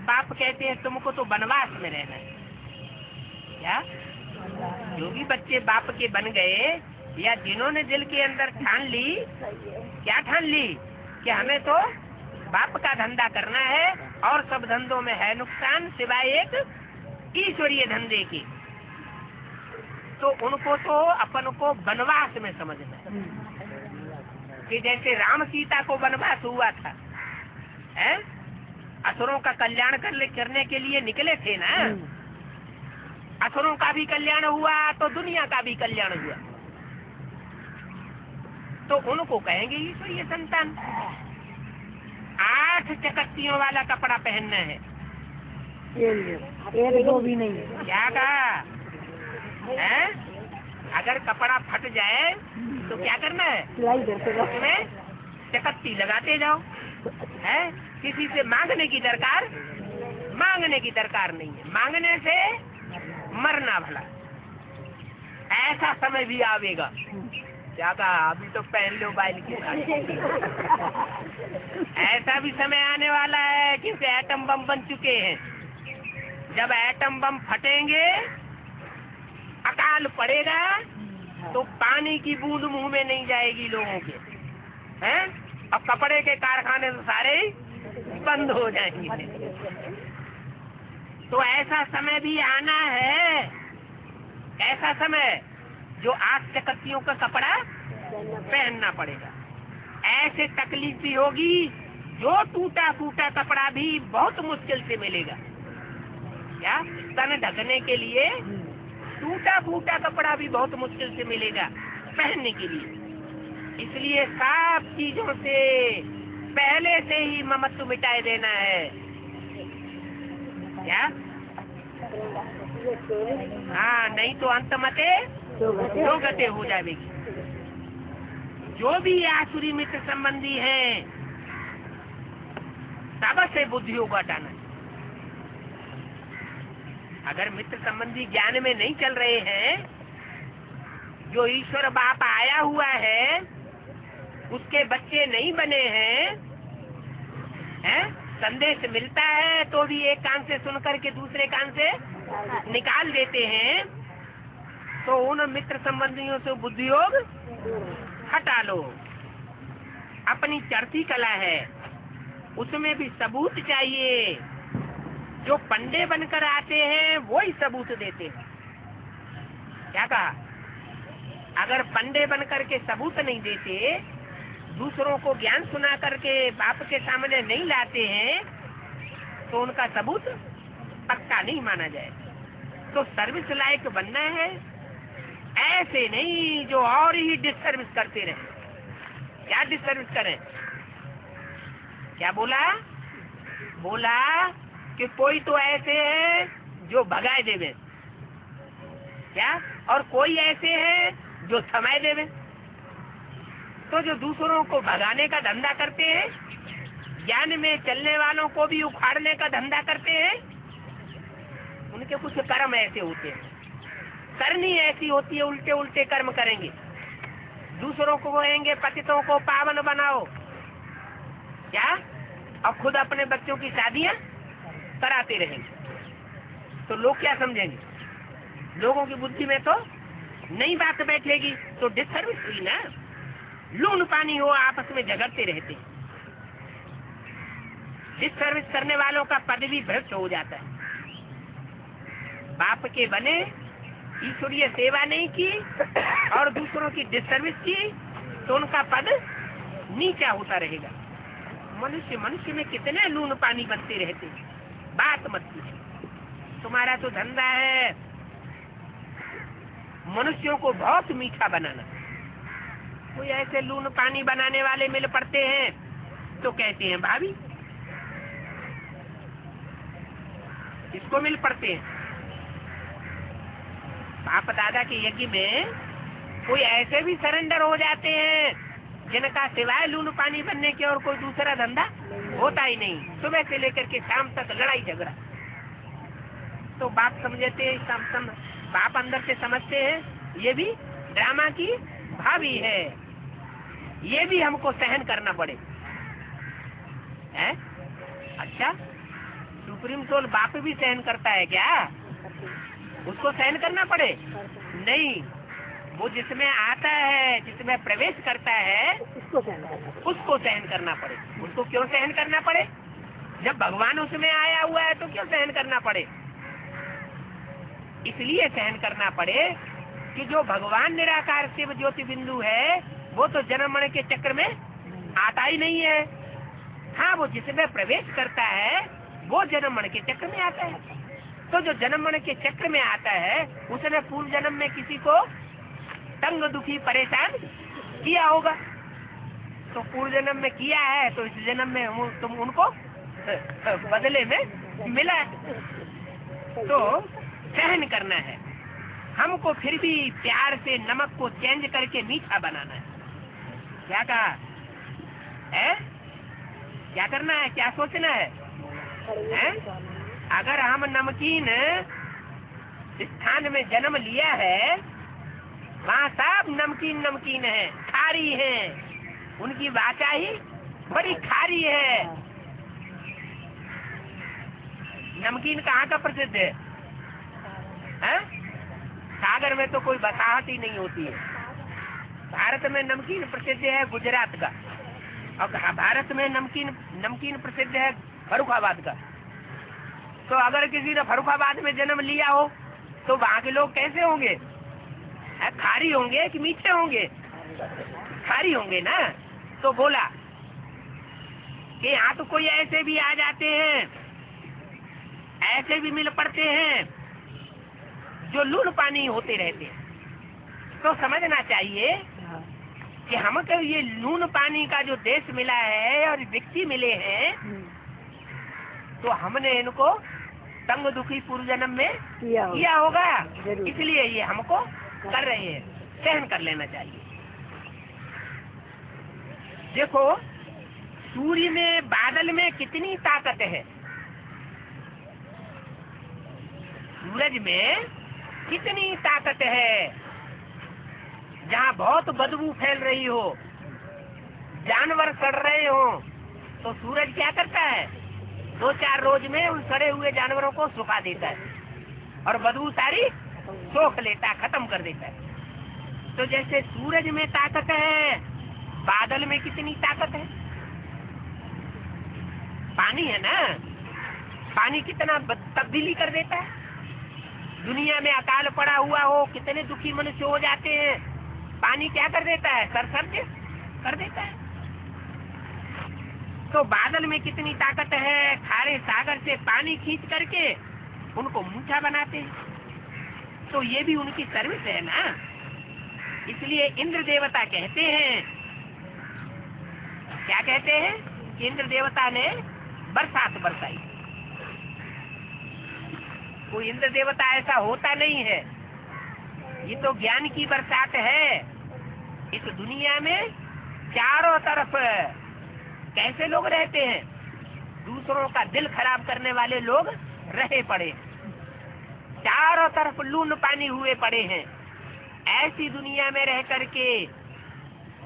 बाप कहते हैं तुमको तो वनवास में रहना है क्या? जो भी बच्चे बाप के बन गए या जिन्होंने दिल के अंदर ठान ली, क्या ठान ली कि हमें तो बाप का धंधा करना है और सब धंधों में है नुकसान सिवाय एक ईश्वरीय धंधे की, तो उनको तो अपन को वनवास में समझना है। कि जैसे राम सीता को वनवास हुआ था, है? असुरों का कल्याण करने के लिए निकले थे ना। असुरों का भी कल्याण हुआ तो दुनिया का भी कल्याण हुआ। तो उनको कहेंगे ईश्वरीय संतान। 8 चकत्तियों वाला कपड़ा पहनना है। एक दो भी नहीं। क्या कहा है? अगर कपड़ा फट जाए तो क्या करना है? सिलाई करते जाओ। उसमें चकत्ती लगाते जाओ। है? किसी से मांगने की दरकार नहीं है। मांगने से मरना भला। ऐसा समय भी आवेगा। क्या कहा? अभी तो पहन लो बाइल की साड़ी। ऐसा भी समय आने वाला है कि एटम बम बन चुके हैं। जब एटम बम फटेंगे, अकाल पड़ेगा, तो पानी की बूंद मुंह में नहीं जाएगी लोगों के, हैं? अब कपड़े के कारखाने तो सारे बंद हो जाएंगे। तो ऐसा समय भी आना है। ऐसा समय जो 8 चकत्तियों का कपड़ा पहनना पड़ेगा। ऐसे तकलीफ भी होगी, जो टूटा फूटा कपड़ा भी बहुत मुश्किल से मिलेगा। क्या? तन ढकने के लिए टूटा फूटा कपड़ा भी बहुत मुश्किल से मिलेगा पहनने के लिए। इसलिए सब चीजों से पहले से ही ममत्व मिटाए देना है। क्या? हाँ, नहीं तो अंत मते दो गते हो जाएगी। जो भी आसुरी मित्र संबंधी हैं, सबसे बुद्धियों को हटाना। अगर मित्र संबंधी ज्ञान में नहीं चल रहे हैं, जो ईश्वर बाप आया हुआ है उसके बच्चे नहीं बने हैं, संदेश मिलता है तो भी एक कान से सुनकर के दूसरे कान से निकाल देते हैं, तो उन मित्र संबंधियों से बुद्धि योग हटा लो। अपनी चढ़ती कला है, उसमें भी सबूत चाहिए। जो पंडे बनकर आते हैं वो ही सबूत देते हैं। क्या कहा? अगर पंडे बनकर के सबूत नहीं देते, दूसरों को ज्ञान सुना करके बाप के सामने नहीं लाते हैं, तो उनका सबूत पक्का नहीं माना जाए। तो सर्विस लायक बनना है, ऐसे नहीं जो और ही डिसर्विस करते रहे। क्या डिसर्विस करें? क्या बोला? बोला कि कोई तो ऐसे है जो भगाए देवे, क्या, और कोई ऐसे है जो थमाए देवे। तो जो दूसरों को भगाने का धंधा करते हैं, ज्ञान में चलने वालों को भी उखाड़ने का धंधा करते हैं, उनके कुछ कर्म ऐसे होते हैं, करनी ऐसी होती है, उल्टे उल्टे कर्म करेंगे। दूसरों को कहेंगे पतितों को पावन बनाओ, क्या, और खुद अपने बच्चों की शादियां कराते रहेंगे। तो लोग क्या समझेंगे? लोगों की बुद्धि में तो नई बात बैठेगी। तो डिसर्विस हुई ना, लून पानी हो, आपस में झगड़ते रहते। डिसर्विस करने वालों का पद भी भ्रष्ट हो जाता है। बाप के बने, ईश्वरीय सेवा नहीं की और दूसरों की डिसर्विस की, तो उनका पद नीचा होता रहेगा। मनुष्य में कितने लून पानी बनते रहते हैं, बात मत कीजिए। तुम्हारा तो धंधा है मनुष्यों को बहुत मीठा बनाना। कोई ऐसे लून पानी बनाने वाले मिल पड़ते हैं तो कहते हैं भाभी, इसको मिल पड़ते हैं। बाप दादा के यज्ञ में कोई ऐसे भी सरेंडर हो जाते हैं जिनका सिवाय लून पानी बनने के और कोई दूसरा धंधा होता ही नहीं। सुबह से लेकर के शाम तक लड़ाई झगड़ा। तो बाप समझते, बाप अंदर से समझते हैं ये भी ड्रामा की भाभी है, ये भी हमको सहन करना पड़े। है? अच्छा, सुप्रीम सोल बाप भी सहन करता है क्या? उसको सहन करना पड़े? नहीं, वो जिसमें आता है, जिसमें प्रवेश करता है, उसको सहन करना पड़े। उसको क्यों सहन करना पड़े? जब भगवान उसमें आया हुआ है तो क्यों सहन करना पड़े? इसलिए सहन करना पड़े कि जो भगवान निराकार शिव ज्योति बिंदु है, वो तो जन्म मरण के चक्र में आता ही नहीं है। हाँ, वो जिसमें प्रवेश करता है वो जन्म मरण के चक्र में आता है। तो जो जन्म मरण के चक्र में आता है, उसने पूर्व जन्म में किसी को तंग दुखी परेशान किया होगा। तो पूर्व जन्म में किया है तो इस जन्म में तुम उनको बदले में मिला। तो सहन करना है हमको, फिर भी प्यार से नमक को चेंज करके मीठा बनाना है। क्या कहा है? क्या करना है? क्या सोचना है? अगर हम नमकीन स्थान में जन्म लिया है, वहाँ सब नमकीन नमकीन है, खारी है, उनकी वाचा ही बड़ी खारी है। नमकीन कहाँ का प्रसिद्ध है? सागर में तो कोई बसाहट ही नहीं होती है। भारत में नमकीन प्रसिद्ध है गुजरात का, और भारत में नमकीन प्रसिद्ध है फर्रुखाबाद का। तो अगर किसी ने फर्रुखाबाद में जन्म लिया हो तो वहाँ के लोग कैसे होंगे? खारी होंगे कि मीठे होंगे? खारी होंगे ना। तो बोला कि यहाँ तो कोई ऐसे भी आ जाते हैं, ऐसे भी मिल पड़ते हैं जो लून पानी होते रहते हैं। तो समझना चाहिए कि हमको ये लून पानी का जो देश मिला है और व्यक्ति मिले हैं, तो हमने इनको तंग दुखी पूर्व जन्म में किया होगा, इसलिए ये हमको कर रहे हैं। सहन कर लेना चाहिए। देखो, सूर्य में, बादल में कितनी ताकत है, सूरज में कितनी ताकत है। जहाँ बहुत बदबू फैल रही हो, जानवर सड़ रहे हो, तो सूरज क्या करता है? 2-4 रोज में उन सड़े हुए जानवरों को सुखा देता है और बदबू सारी सोख लेता, खत्म कर देता है। तो जैसे सूरज में ताकत है, बादल में कितनी ताकत है? पानी है ना, पानी कितना तब्दीली कर देता है। दुनिया में अकाल पड़ा हुआ हो, कितने दुखी मनुष्य हो जाते हैं, पानी क्या कर देता है? सरसब्ज कर देता है। तो बादल में कितनी ताकत है, खारे सागर से पानी खींच करके उनको मीठा बनाते हैं। तो ये भी उनकी सर्विस है ना। इसलिए इंद्र देवता कहते हैं, क्या कहते हैं कि इंद्र देवता ने बरसात बरसाई। कोई इंद्र देवता ऐसा होता नहीं है, ये तो ज्ञान की बरसात है। इस दुनिया में चारों तरफ कैसे लोग रहते हैं, दूसरों का दिल खराब करने वाले लोग रहे पड़े, चारों तरफ लून पानी हुए पड़े हैं। ऐसी दुनिया में रह करके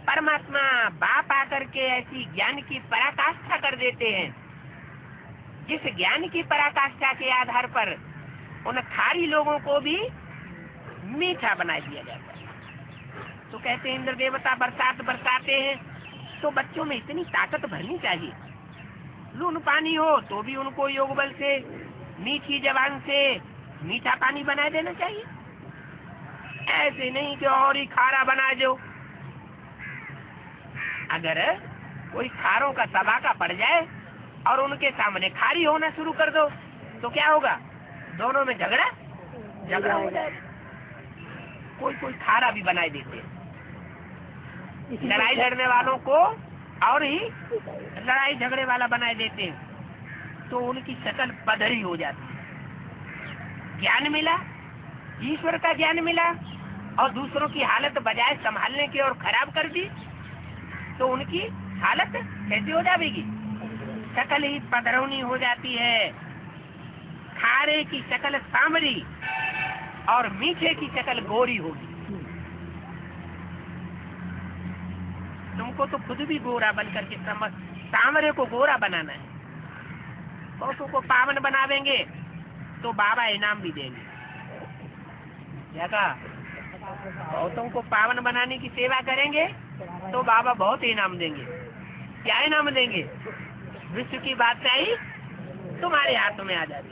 परमात्मा बाप आकर के ऐसी ज्ञान की पराकाष्ठा कर देते हैं, जिस ज्ञान की पराकाष्ठा के आधार पर उन खारी लोगों को भी मीठा बना दिया जाता है। तो कहते हैं इंद्र देवता बरसात बरसाते हैं, तो बच्चों में इतनी ताकत भरनी चाहिए। लून पानी हो तो भी उनको योग बल से मीठी जबान से मीठा पानी बना देना चाहिए। ऐसे नहीं कि और ही खारा बना दो। अगर कोई खारों का तबाका पड़ जाए और उनके सामने खारी होना शुरू कर दो तो क्या होगा, दोनों में झगड़ा हो जाएगा। कोई खारा भी बनाए देते हैं, लड़ाई लड़ने वालों को और ही लड़ाई झगड़े वाला बनाए देते हैं, तो उनकी शकल पधरी हो जाती है। ज्ञान मिला, ईश्वर का ज्ञान मिला, और दूसरों की हालत बजाय संभालने की और खराब कर दी, तो उनकी हालत कैसी हो जाएगी, शकल ही पधरौनी हो जाती है। खारे की शकल सांवरी और मीठे की शकल गोरी होगी। तुमको तो खुद भी गोरा बन करके सांवरे को गोरा बनाना है। बहुतों को पावन बनावेंगे तो बाबा इनाम भी देंगे। क्या कहा, बहुतों को पावन बनाने की सेवा करेंगे तो बाबा बहुत इनाम देंगे। क्या इनाम देंगे, विश्व की बादशाही तुम्हारे हाथों में आ जाती।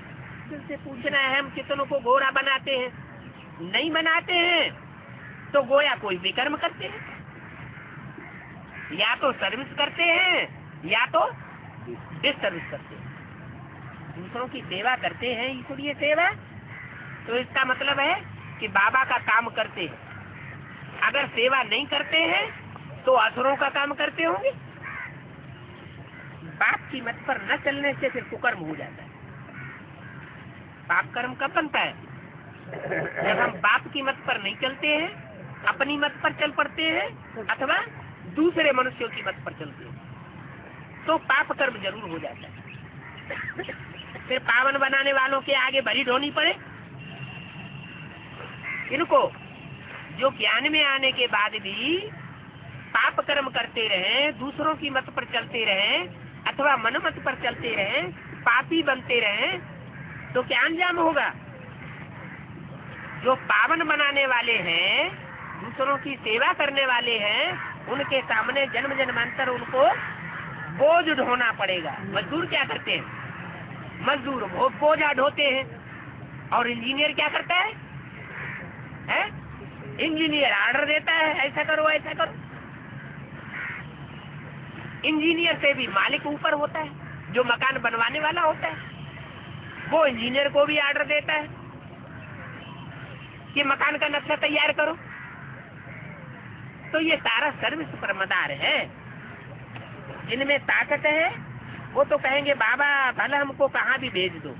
दिल से पूछना है, हम कितनों को गोरा बनाते हैं? नहीं बनाते हैं तो गोया कोई विकर्म करते हैं, या तो सर्विस करते हैं या तो डिसर्विस करते हैं। दूसरों की सेवा करते हैं, ईश्वरीय सेवा, तो इसका मतलब है कि बाबा का काम करते हैं। अगर सेवा नहीं करते हैं तो असुरों का काम करते होंगे। बाप की मत पर न चलने से फिर कुकर्म हो जाता है। पाप कर्म कब बनता है, जब हम बाप की मत पर नहीं चलते हैं, अपनी मत पर चल पड़ते हैं अथवा दूसरे मनुष्यों की मत पर चलते हैं, तो पाप कर्म जरूर हो जाता है। फिर पावन बनाने वालों के आगे बलि ढोनी पड़े। इनको जो ज्ञान में आने के बाद भी पाप कर्म करते रहे, दूसरों की मत पर चलते रहे अथवा मनमत पर चलते रहे, पापी बनते रहे, तो क्या अंजाम होगा। जो पावन बनाने वाले हैं, दूसरों की सेवा करने वाले हैं, उनके सामने जन्म जन्मांतर उनको बोझ ढोना पड़ेगा। मजदूर क्या करते हैं, मजदूर वो बोझा ढोते हैं, और इंजीनियर क्या करता है? इंजीनियर ऑर्डर देता है, ऐसा करो ऐसा करो। इंजीनियर से भी मालिक ऊपर होता है, जो मकान बनवाने वाला होता है, वो इंजीनियर को भी ऑर्डर देता है कि मकान का नक्शा तैयार करो। तो ये सारा सर्विस पर मदार है। जिनमें ताकत है वो तो कहेंगे बाबा भला हमको कहाँ भी भेज दो।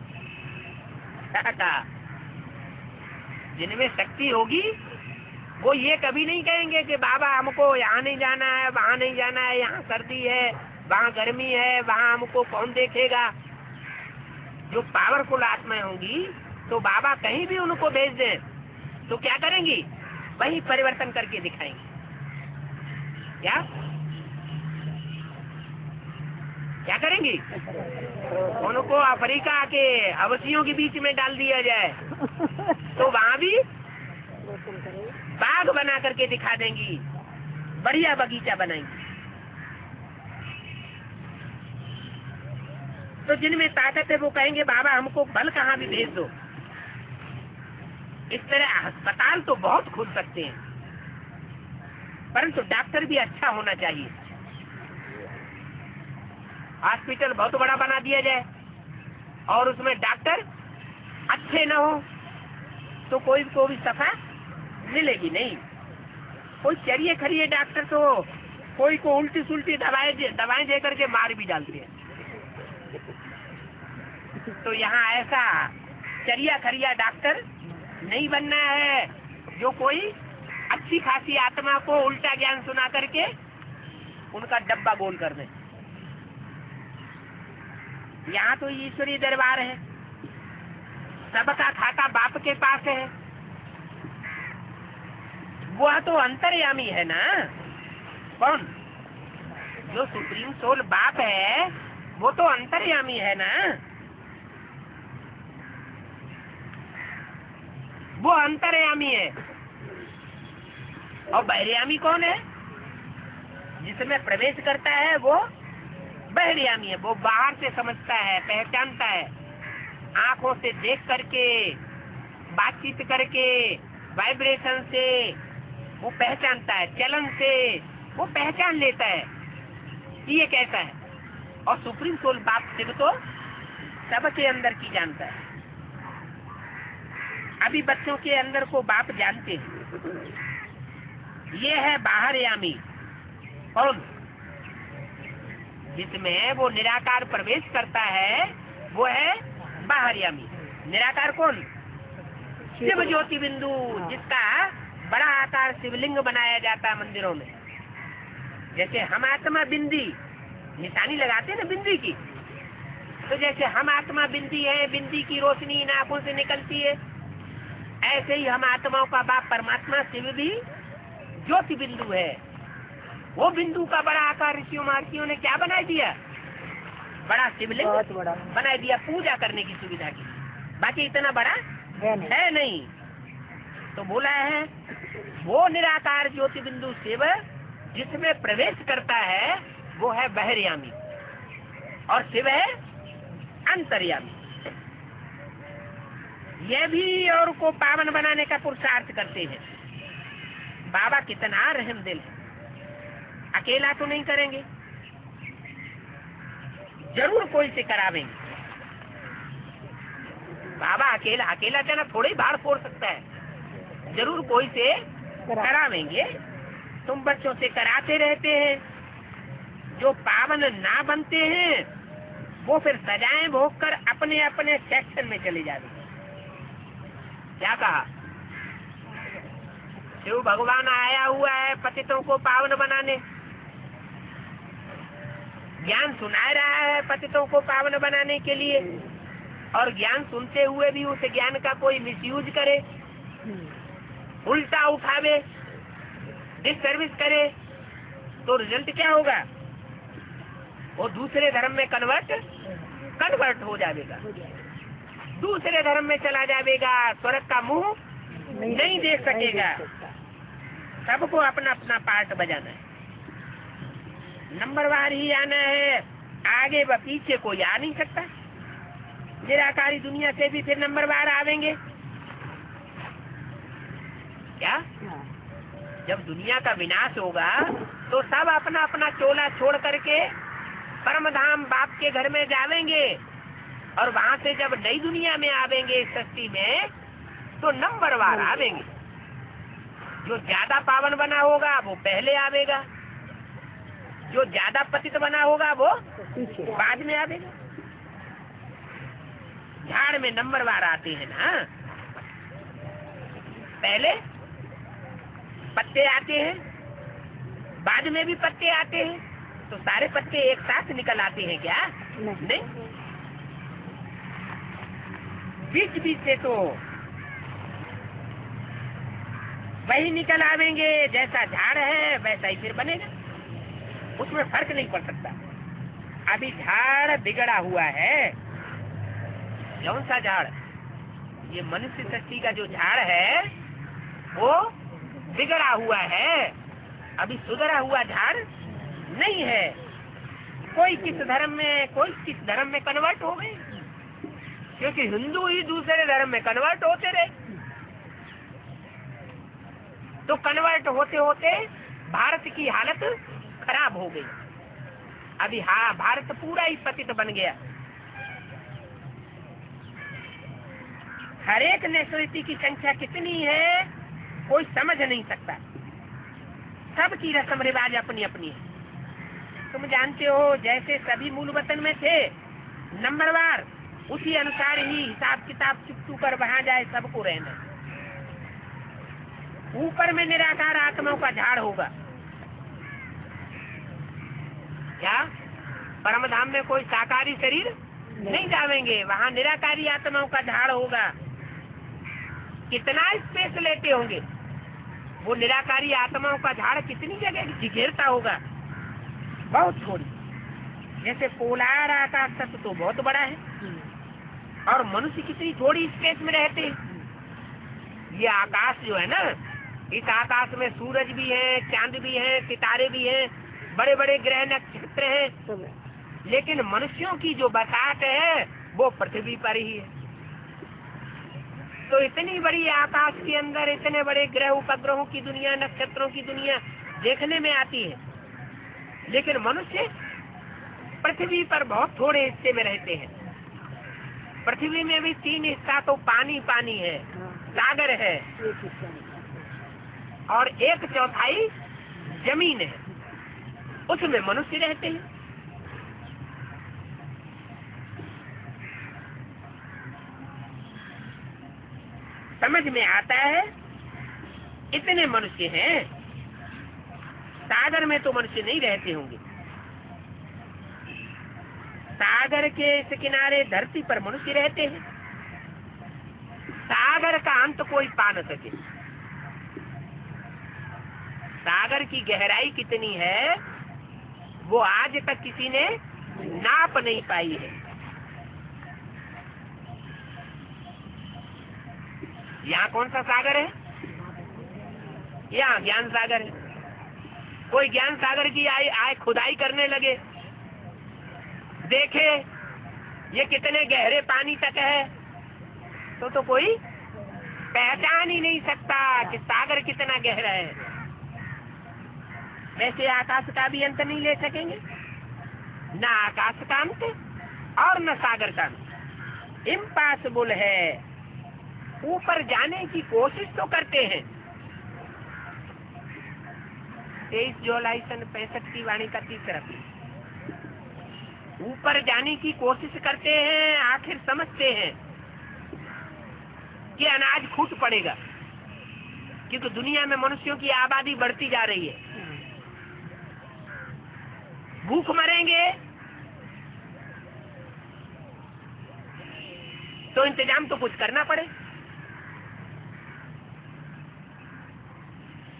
जिनमें शक्ति होगी वो ये कभी नहीं कहेंगे कि बाबा हमको यहाँ नहीं जाना है, वहाँ नहीं जाना है, यहाँ सर्दी है, वहाँ गर्मी है, वहाँ हमको कौन देखेगा। जो पावरफुल आत्माएं होंगी तो बाबा कहीं भी उनको भेज दें तो क्या करेंगी, वही परिवर्तन करके दिखाएंगी। क्या करेंगी, उनको अफ्रीका के हवसियों के बीच में डाल दिया जाए तो वहाँ भी बाग बना करके दिखा देंगी, बढ़िया बगीचा बनाएंगी। तो जिनमें ताकत है वो कहेंगे बाबा हमको बल कहाँ भी भेज दो। इस तरह अस्पताल तो बहुत खुल सकते हैं, परंतु डॉक्टर भी अच्छा होना चाहिए। हॉस्पिटल बहुत बड़ा बना दिया जाए और उसमें डॉक्टर अच्छे न हो तो कोई को भी सफा मिलेगी नहीं। कोई चरिए खरिए डॉक्टर तो कोई को उल्टी सुल्टी दवाएं दे करके मार भी डालते हैं। तो यहाँ ऐसा चरिया खरिया डॉक्टर नहीं बनना है जो कोई अच्छी खासी आत्मा को उल्टा ज्ञान सुना करके उनका डब्बा गोल कर दे। यहाँ तो ईश्वरीय दरबार है, सबका खाता बाप के पास है। वह तो अंतर्यामी है ना। कौन? जो सुप्रीम सोल बाप है वो तो अंतर्यामी है ना। वो अंतर्यामी है। और बहिर्यामी कौन है? जिसमें प्रवेश करता है वो बहिर्यामी है। वो बाहर से समझता है, पहचानता है, आंखों से देख करके, बातचीत करके, वाइब्रेशन से वो पहचानता है, चलन से वो पहचान लेता है कि ये कैसा है। और सुप्रीम सोल बाप शिव तो सबके अंदर की जानता है। अभी बच्चों के अंदर को बाप जानते हैं। ये है बाहरयामी। कौन? जिसमें वो निराकार प्रवेश करता है वो है बाहरयामी। निराकार कौन? शिव ज्योति बिंदु, जिसका बड़ा आकार शिवलिंग बनाया जाता है मंदिरों में। जैसे हम आत्मा बिंदी निशानी लगाते हैं ना बिंदी की, तो जैसे हम आत्मा बिंदी है, बिंदी की रोशनी इन आंखों से निकलती है, ऐसे ही हम आत्माओं का बाप परमात्मा शिव भी ज्योति बिंदु है। वो बिंदु का बड़ा आकार ऋषियों महर्षियों ने क्या बना दिया? बड़ा शिवलिंग बना दिया पूजा करने की सुविधा की। बाकी इतना बड़ा है नहीं। तो बोला है वो निराकार ज्योति बिंदु शिव जिसमें प्रवेश करता है वो है बहिर्यामी और शिव है अंतर्यामी। यह भी और को पावन बनाने का पुरुषार्थ करते हैं। बाबा कितना रहम दिल है। अकेला तो नहीं करेंगे, जरूर कोई से करावेंगे। बाबा अकेला चला थोड़ी ही भाड़ फोड़ सकता है, जरूर कोई से करावेंगे। तुम बच्चों से कराते रहते हैं। जो पावन ना बनते हैं वो फिर सजाएं भोग कर अपने अपने सेक्शन में चले जाते। क्या कहा? शिव भगवान आया हुआ है पतितों को पावन बनाने, ज्ञान सुना रहा है पतितों को पावन बनाने के लिए, और ज्ञान सुनते हुए भी उस ज्ञान का कोई मिसयूज करे, उल्टा उठावे, डिससर्विस करे, तो रिजल्ट क्या होगा? वो दूसरे धर्म में कन्वर्ट हो जाएगा, दूसरे धर्म में चला जाएगा, स्वर्ग का मुंह नहीं देख सकेगा। सबको अपना अपना पार्ट बजाना है, नंबरवार ही आना है, आगे व पीछे कोई आ नहीं सकता। निराकारी दुनिया से भी फिर नंबरवार आवेंगे क्या? जब दुनिया का विनाश होगा तो सब अपना अपना चोला छोड़ करके परम धाम बाप के घर में जावेंगे, और वहाँ से जब नई दुनिया में आवेंगे इस सृष्टि में तो नंबरवार आवेंगे। जो ज्यादा पावन बना होगा वो पहले आवेगा, जो ज्यादा पतित बना होगा वो बाद में आवेगा। झाड़ में नंबरवार आते हैं ना, पहले पत्ते आते हैं, बाद में भी पत्ते आते हैं, तो सारे पत्ते एक साथ निकल आते हैं क्या? नहीं। बीच बीच से तो वही निकल आवेंगे। जैसा झाड़ है वैसा ही फिर बनेगा, उसमें फर्क नहीं पड़ सकता। अभी झाड़ बिगड़ा हुआ है। कौन सा झाड़? ये मनुष्य सृष्टि का जो झाड़ है वो बिगड़ा हुआ है, अभी सुधरा हुआ झाड़ नहीं है। कोई किस धर्म में कन्वर्ट हो गए, क्योंकि हिंदू ही दूसरे धर्म में कन्वर्ट होते रहे। तो कन्वर्ट होते होते भारत की हालत खराब हो गई। अभी हाँ भारत पूरा ही पतित बन गया। हर एक नेशनलिटी की संख्या कितनी है कोई समझ नहीं सकता। सबकी रस्म रिवाज अपनी अपनी है। तुम जानते हो जैसे सभी मूल वतन में थे नंबरवार, उसी अनुसार ही हिसाब किताब चुप कर वहां जाए सबको रहना। ऊपर में निराकार आत्माओं का झाड़ होगा। क्या परम धाम में कोई साकारी शरीर नहीं जावेंगे, वहाँ निराकारी आत्माओं का झाड़ होगा। कितना स्पेस लेते होंगे वो निराकारी आत्माओं का झाड़, कितनी जगह घेरता होगा, बहुत थोड़ी। जैसे पोलार आकाश तत्व तो बहुत बड़ा है और मनुष्य कितनी थोड़ी स्पेस में रहते हैं। ये आकाश जो है ना, इस आकाश में सूरज भी है, चांद भी है, सितारे भी हैं, बड़े बड़े ग्रह नक्षत्र हैं, लेकिन मनुष्यों की जो बसात है वो पृथ्वी पर ही है। तो इतनी बड़ी आकाश के अंदर इतने बड़े ग्रह उपग्रहों की दुनिया, नक्षत्रों की दुनिया देखने में आती है, लेकिन मनुष्य पृथ्वी पर बहुत थोड़े हिस्से में रहते हैं। पृथ्वी में भी 3 हिस्सा तो पानी पानी है, सागर है, और 1/4 जमीन है, उसमें मनुष्य रहते हैं। समझ में आता है इतने मनुष्य हैं। सागर में तो मनुष्य नहीं रहते होंगे। सागर के इस किनारे धरती पर मनुष्य रहते हैं। सागर का अंत कोई पा न सके। सागर की गहराई कितनी है वो आज तक किसी ने नाप नहीं पाई है। यहाँ कौन सा सागर है? यहाँ ज्ञान सागर है। कोई ज्ञान सागर की आए खुदाई करने लगे, देखे ये कितने गहरे पानी तक है, तो कोई पहचान ही नहीं सकता कि सागर कितना गहरा है। वैसे आकाश का भी अंत नहीं ले सकेंगे, न आकाश का अंत और न सागर का अंत। इम्पॉसिबल है। ऊपर जाने की कोशिश तो करते हैं। 23 जुलाई सन 65 की वाणी का तीसरा। ऊपर जाने की कोशिश करते हैं, आखिर समझते हैं कि अनाज खूट पड़ेगा, क्योंकि दुनिया में मनुष्यों की आबादी बढ़ती जा रही है। भूख मरेंगे तो इंतजाम तो कुछ करना पड़े।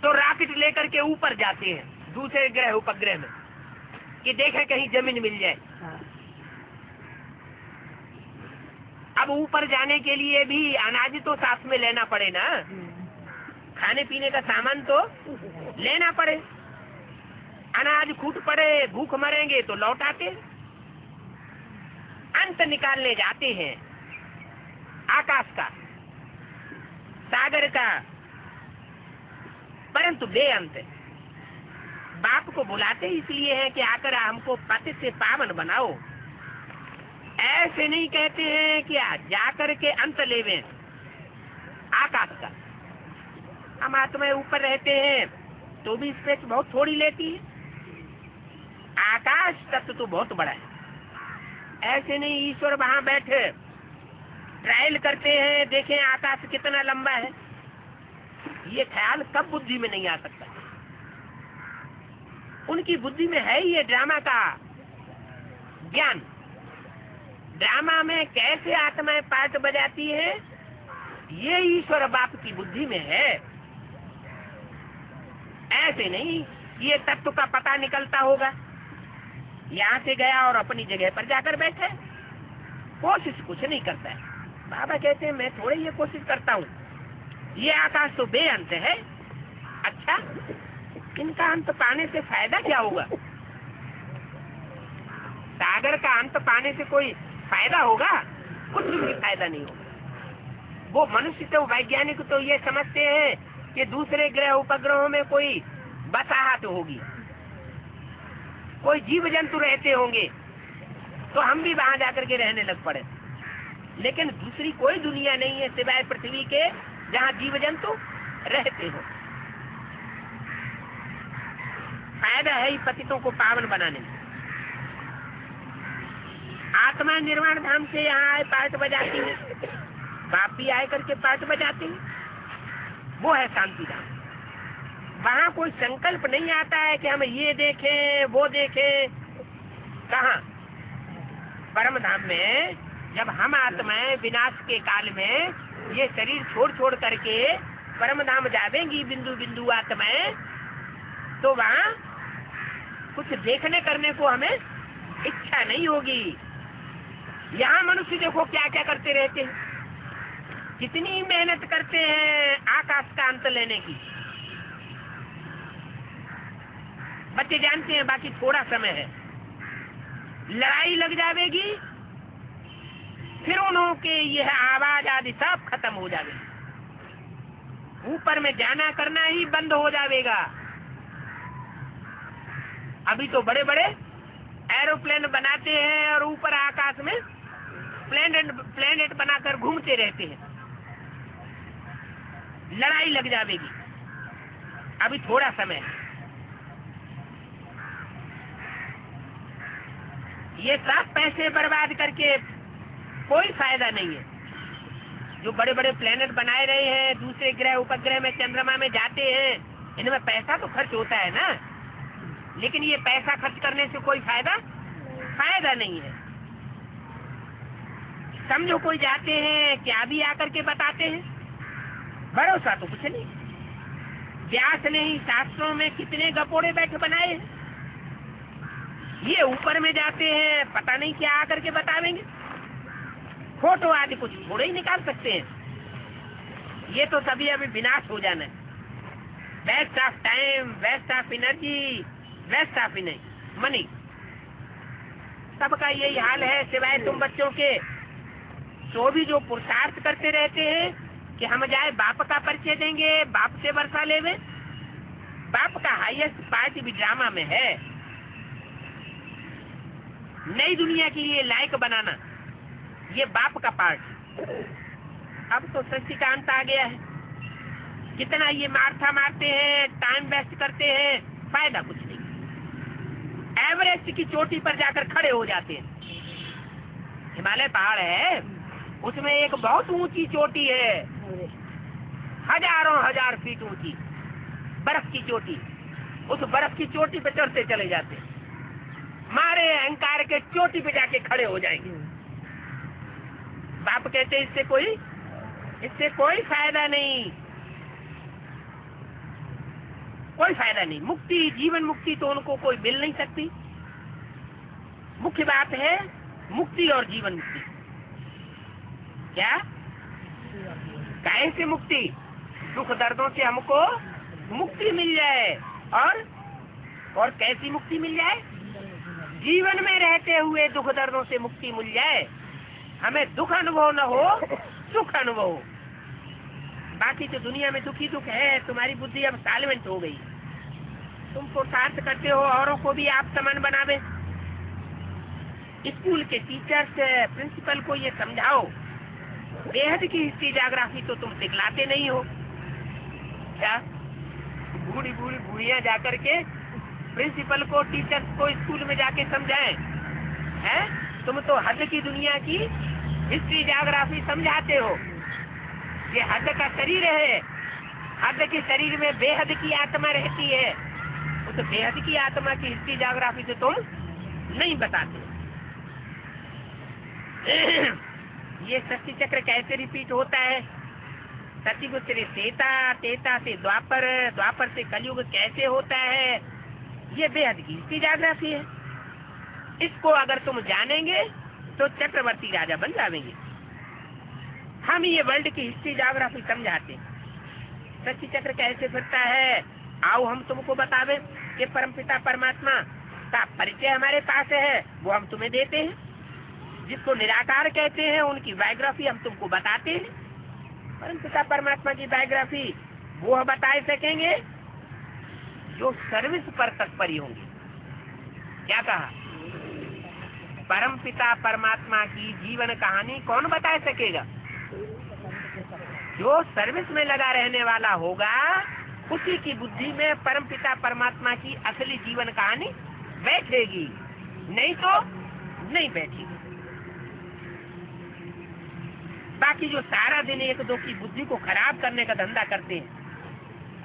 तो रॉकेट लेकर के ऊपर जाते हैं दूसरे ग्रह उपग्रह में कि देखें कहीं जमीन मिल जाए। अब ऊपर जाने के लिए भी अनाज तो साथ में लेना पड़े ना, खाने पीने का सामान तो लेना पड़े। अनाज खूट पड़े, भूख मरेंगे तो लौट आते। अंत निकालने जाते हैं आकाश का, सागर का, परंतु बेअंत। बाप को बुलाते इसलिए हैं कि आकर हमको पति से पावन बनाओ। ऐसे नहीं कहते हैं कि जाकर के अंत लेवे आकाश का। हम आत्मा ऊपर रहते हैं तो भी स्पेस बहुत थोड़ी लेती है। आकाश तत्व तो बहुत बड़ा है। ऐसे नहीं ईश्वर वहां बैठे ट्रायल करते हैं, देखें आकाश कितना लंबा है। ये ख्याल कब बुद्धि में नहीं आ सकता। उनकी बुद्धि में है ये ड्रामा का ज्ञान। ड्रामा में कैसे आत्माएं पार्ट बजाती है, ये ईश्वर बाप की बुद्धि में है। ऐसे नहीं ये तत्व का पता निकलता होगा, यहाँ से गया और अपनी जगह पर जाकर बैठे, कोशिश कुछ नहीं करता है। बाबा कहते हैं मैं थोड़ी ये कोशिश करता हूँ, ये आकाश तो बेअंत है। अच्छा, इनका अंत पाने से फायदा क्या होगा? सागर का अंत पाने से कोई फायदा होगा? कुछ भी फायदा नहीं होगा। वो मनुष्य तो वैज्ञानिक तो ये समझते हैं कि दूसरे ग्रह उपग्रहों में कोई बसाहट होगी, कोई जीव जंतु रहते होंगे तो हम भी वहां जाकर के रहने लग पड़े, लेकिन दूसरी कोई दुनिया नहीं है सिवाय पृथ्वी के जहाँ जीव जंतु रहते हो। फायदा है ही पतितों को पावन बनाने में। आत्मा निर्वाण धाम से यहाँ आए पार्ट बजाती है, बाप भी आए करके पार्ट बजाते हैं, वो है शांति धाम। वहाँ कोई संकल्प नहीं आता है कि हम ये देखें वो देखें। कहाँ? परम धाम में जब हम आत्माएं विनाश के काल में ये शरीर छोड़ छोड़ करके परम धाम जावेंगी बिंदु बिंदु आत्माएं, तो वहाँ कुछ देखने करने को हमें इच्छा नहीं होगी। यहाँ मनुष्य देखो क्या क्या करते रहते हैं, कितनी मेहनत करते हैं आकाश का अंत लेने की। बच्चे जानते हैं बाकी थोड़ा समय है, लड़ाई लग जाएगी, फिर उन्हों के यह आवाज आदि सब खत्म हो जाएगी, ऊपर में जाना करना ही बंद हो जाएगा। अभी तो बड़े बड़े एरोप्लेन बनाते हैं और ऊपर आकाश में प्लेनेट बनाकर घूमते रहते हैं, लड़ाई लग जाएगी। अभी थोड़ा समय है, ये सब पैसे बर्बाद करके कोई फायदा नहीं है। जो बड़े बड़े प्लेनेट बनाए रहे हैं, दूसरे ग्रह उपग्रह में चंद्रमा में जाते हैं, इनमें पैसा तो खर्च होता है ना, लेकिन ये पैसा खर्च करने से कोई फायदा नहीं है। समझो कोई जाते हैं, क्या भी आकर के बताते हैं, भरोसा तो कुछ नहीं। व्यास ने ही शास्त्रों में कितने गपोड़े बैठ बनाए हैं, ये ऊपर में जाते हैं, पता नहीं क्या आकर के बतावेंगे। फोटो आदि कुछ थोड़े ही निकाल सकते हैं, ये तो सभी अभी विनाश हो जाना है। Waste of time, waste of energy, waste of money, सबका यही हाल है सिवाय तुम बच्चों के। तो भी जो पुरुषार्थ करते रहते हैं कि हम जाए बाप का परिचय देंगे, बाप से वर्षा लेवे। बाप का हाईएस्ट पार्ट भी ड्रामा में है, नई दुनिया के लिए लायक बनाना, ये बाप का पार्ट। अब तो सृष्टि का अंत आ गया है, कितना ये मारते हैं, टाइम वेस्ट करते हैं, फायदा कुछ नहीं। एवरेस्ट की चोटी पर जाकर खड़े हो जाते हैं। हिमालय पहाड़ है, उसमें एक बहुत ऊंची चोटी है, हजारों हजार फीट ऊंची बर्फ की चोटी। उस बर्फ की चोटी पे चढ़ते चले जाते हैं, मारे अहंकार के चोटी पे जाके खड़े हो जाएंगे। बाप कहते इससे कोई फायदा नहीं, कोई फायदा नहीं। मुक्ति, जीवन मुक्ति तो उनको कोई मिल नहीं सकती। मुख्य बात है मुक्ति और जीवन मुक्ति। क्या? कैसे मुक्ति? दुख दर्दों से हमको मुक्ति मिल जाए। और कैसी मुक्ति मिल जाए? जीवन में रहते हुए दुख दर्दों से मुक्ति मिल जाए, हमें दुख अनुभव न हो, सुख अनुभव हो। बाकी तो दुनिया में दुखी दुख है, तुम्हारी बुद्धि अब साइलेंट हो गई। तुम पुरुषार्थ करते हो औरों को भी आप समान बनावे। स्कूल के टीचर्स, प्रिंसिपल को ये समझाओ, बेहद की हिस्ट्री ज्योग्राफी तो तुम सिखलाते नहीं हो। क्या बूढ़ी बूढ़ियां जाकर के प्रिंसिपल को, टीचर्स को स्कूल में जाके समझाएं? हैं? तुम तो हद की दुनिया की हिस्ट्री ज्योग्राफी समझाते हो। ये हद का शरीर है, हद के शरीर में बेहद की आत्मा रहती है। उस बेहद की आत्मा की हिस्ट्री ज्योग्राफी से तुम नहीं बताते। ये सृष्टि चक्र कैसे रिपीट होता है? सतयुग से त्रेता, त्रेता से द्वापर, द्वापर से कलयुग कैसे होता है? ये बेहद की हिस्ट्री ज्योग्राफी है। इसको अगर तुम जानेंगे तो चक्रवर्ती राजा बन जाएंगे। हम ये वर्ल्ड की हिस्ट्री ज्योग्राफी समझाते हैं। सृष्टि चक्र कैसे फिरता है, आओ हम तुमको बतावे कि परमपिता परमात्मा का परिचय हमारे पास है, वो हम तुम्हें देते हैं। जिसको निराकार कहते हैं उनकी बायोग्राफी हम तुमको बताते हैं। परमपिता परमात्मा की बायोग्राफी वो हम बता सकेंगे जो सर्विस पर तत्पर होंगे। क्या कहा? परम पिता परमात्मा की जीवन कहानी कौन बता सकेगा? जो सर्विस में लगा रहने वाला होगा उसी की बुद्धि में परम पिता परमात्मा की असली जीवन कहानी बैठेगी, नहीं तो नहीं बैठेगी। बाकी जो सारा दिन एक दो की बुद्धि को खराब करने का धंधा करते हैं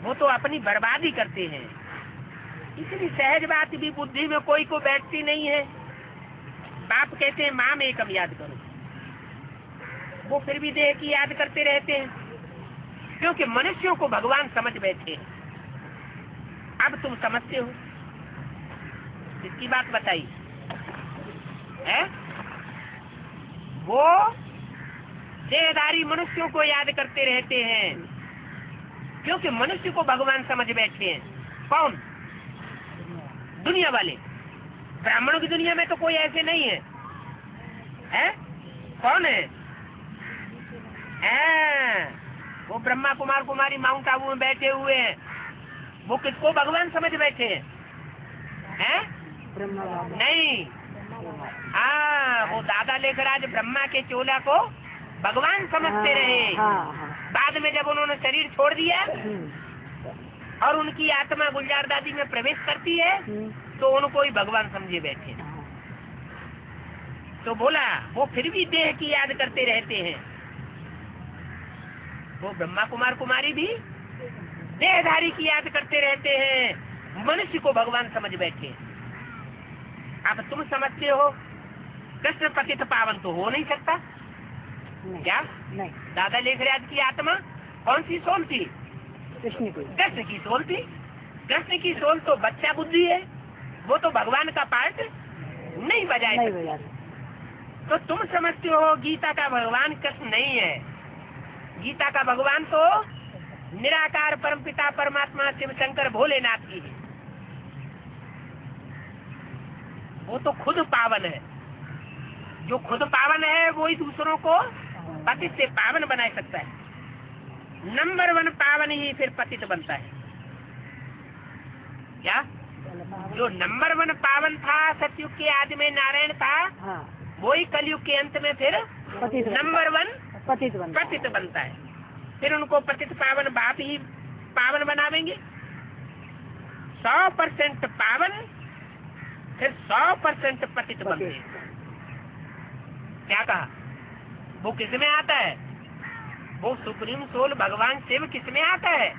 वो तो अपनी बर्बादी करते हैं। इतनी सहज बात भी बुद्धि में कोई को बैठती नहीं है। बाप कहते हैं माँ में एकम याद करो, वो फिर भी देह की याद करते रहते हैं, क्योंकि मनुष्यों को भगवान समझ बैठे हैं। अब तुम समझते हो, इसकी बात बताइए है? वो देहधारी मनुष्यों को याद करते रहते हैं, क्योंकि मनुष्य को भगवान समझ बैठे हैं। कौन? दुनिया वाले। ब्राह्मणों की दुनिया में तो कोई ऐसे नहीं है, है? कौन है? वो ब्रह्मा कुमार कुमारी माउंट आबू में बैठे हुए हैं, वो किसको भगवान समझ बैठे हैं? नहीं, हाँ, वो दादा लेखराज ब्रह्मा के चोला को भगवान समझते रहे। बाद में जब उन्होंने शरीर छोड़ दिया और उनकी आत्मा गुलजार दादी में प्रवेश करती है तो उनको ही भगवान समझे बैठे। तो बोला वो फिर भी देह की याद करते रहते हैं। वो ब्रह्मा कुमार कुमारी भी देहधारी की याद करते रहते हैं, मनुष्य को भगवान समझ बैठे। अब तुम समझते हो कृष्ण पतित पावन तो हो नहीं सकता। क्या? नहीं। दादा लेखराज की आत्मा कौन सी सोल थी? कृष्ण की सोल थी। कृष्ण की सोल तो बच्चा बुद्धि है, वो तो भगवान का पार्ट नहीं बजाए। तो तुम समझते हो गीता का भगवान कृष्ण नहीं है। गीता का भगवान तो निराकार परमपिता परमात्मा शिव शंकर भोलेनाथ की है। वो तो खुद पावन है। जो खुद पावन है वो ही दूसरों को पतित से पावन बना सकता है। नंबर 1 पावन ही फिर पतित बनता है। क्या? जो नंबर 1 पावन था सतयुग के आदि में नारायण था, वही कलयुग के अंत में फिर नंबर 1 पतित बनता है। फिर उनको पतित पावन बाप ही पावन बनावेंगे। 100% पावन फिर 100% पतित बनते हैं। क्या कहा? वो किसमें आता है? वो सुप्रीम सोल भगवान शिव किसमें आता है?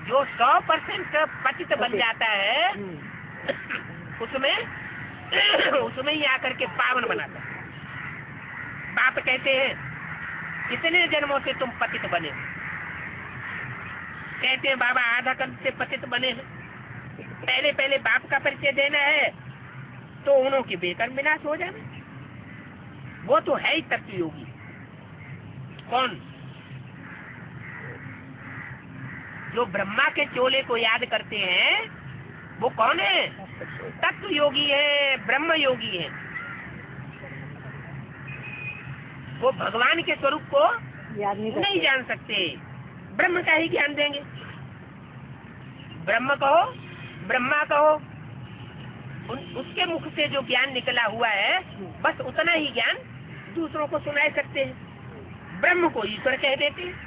जो 100% पतित बन जाता है उसमें ही आकर के पावन बनाता है। बाप कहते हैं कितने जन्मों से तुम पतित बने? कहते हैं बाबा आधा कल्प से पतित बने हैं। पहले बाप का परिचय देना है तो उन्हों के बेकर विनाश हो जाना। वो तो है ही तत्व योगी। कौन? जो ब्रह्मा के चोले को याद करते हैं वो कौन है? तत्व योगी है, ब्रह्म योगी है। वो भगवान के स्वरूप को नहीं जान सकते, ब्रह्म का ही ज्ञान देंगे। ब्रह्म कहो, ब्रह्मा कहो, उसके मुख से जो ज्ञान निकला हुआ है बस उतना ही ज्ञान दूसरों को सुना सकते हैं। ब्रह्म को ईश्वर कह देते हैं।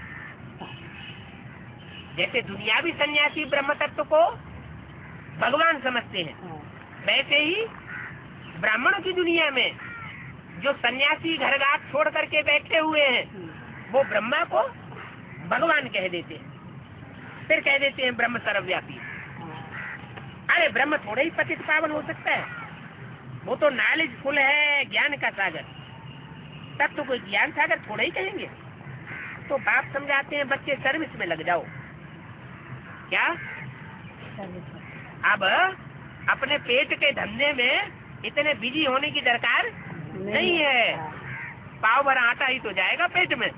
जैसे दुनियावी सन्यासी ब्रह्म तत्व को भगवान समझते हैं, वैसे ही ब्राह्मणों की दुनिया में जो सन्यासी घर घाट छोड़ करके बैठे हुए हैं वो ब्रह्मा को भगवान कह देते हैं। फिर कह देते हैं ब्रह्म सर्वव्यापी। अरे ब्रह्म थोड़ा ही पतित पावन हो सकता है? वो तो नॉलेजफुल है, ज्ञान का सागर। तब तो कोई ज्ञान सागर थोड़ा ही कहेंगे। तो बाप समझाते हैं बच्चे सर्विस में लग जाओ। क्या? अब अपने पेट के धंधे में इतने बिजी होने की दरकार नहीं है। पाव भर आटा ही तो जाएगा पेट में,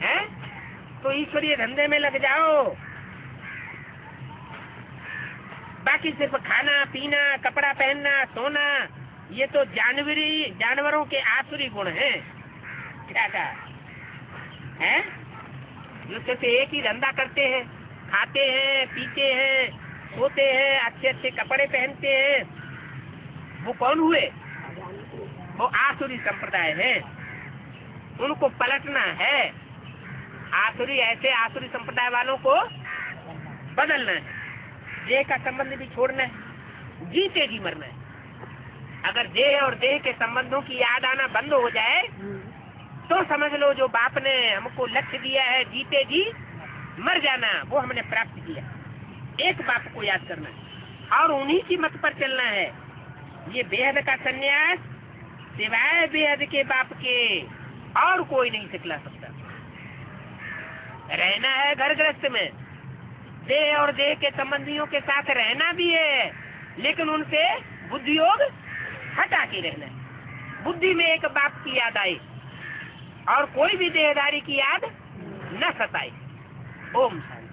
है? तो ईश्वरीय धंधे में लग जाओ। बाकी सिर्फ खाना पीना, कपड़ा पहनना, सोना, ये तो जानवरों के आसुरी गुण हैं। क्या कहा है? जो सिर्फ एक ही धंधा करते हैं, खाते हैं, पीते हैं, सोते हैं, अच्छे अच्छे कपड़े पहनते हैं, वो कौन हुए? वो आसुरी संप्रदाय है। उनको पलटना है। आसुरी ऐसे आसुरी संप्रदाय वालों को बदलना है। देह का संबंध भी छोड़ना है, जीते जी मरना है। अगर देह और देह के संबंधों की याद आना बंद हो जाए तो समझ लो जो बाप ने हमको लक्ष्य दिया है जीते जी मर जाना, वो हमने प्राप्त किया। एक बाप को याद करना है और उन्हीं की मत पर चलना है। ये बेहद का संन्यास सिवाय बेहद के बाप के और कोई नहीं सिखला सकता। रहना है घर गृहस्थ में, देह और देह के संबंधियों के साथ रहना भी है, लेकिन उनसे बुद्धि योग हटा के रहना है। बुद्धि में एक बाप की याद आए और कोई भी देहधारी की याद न सताए। ओम शांति।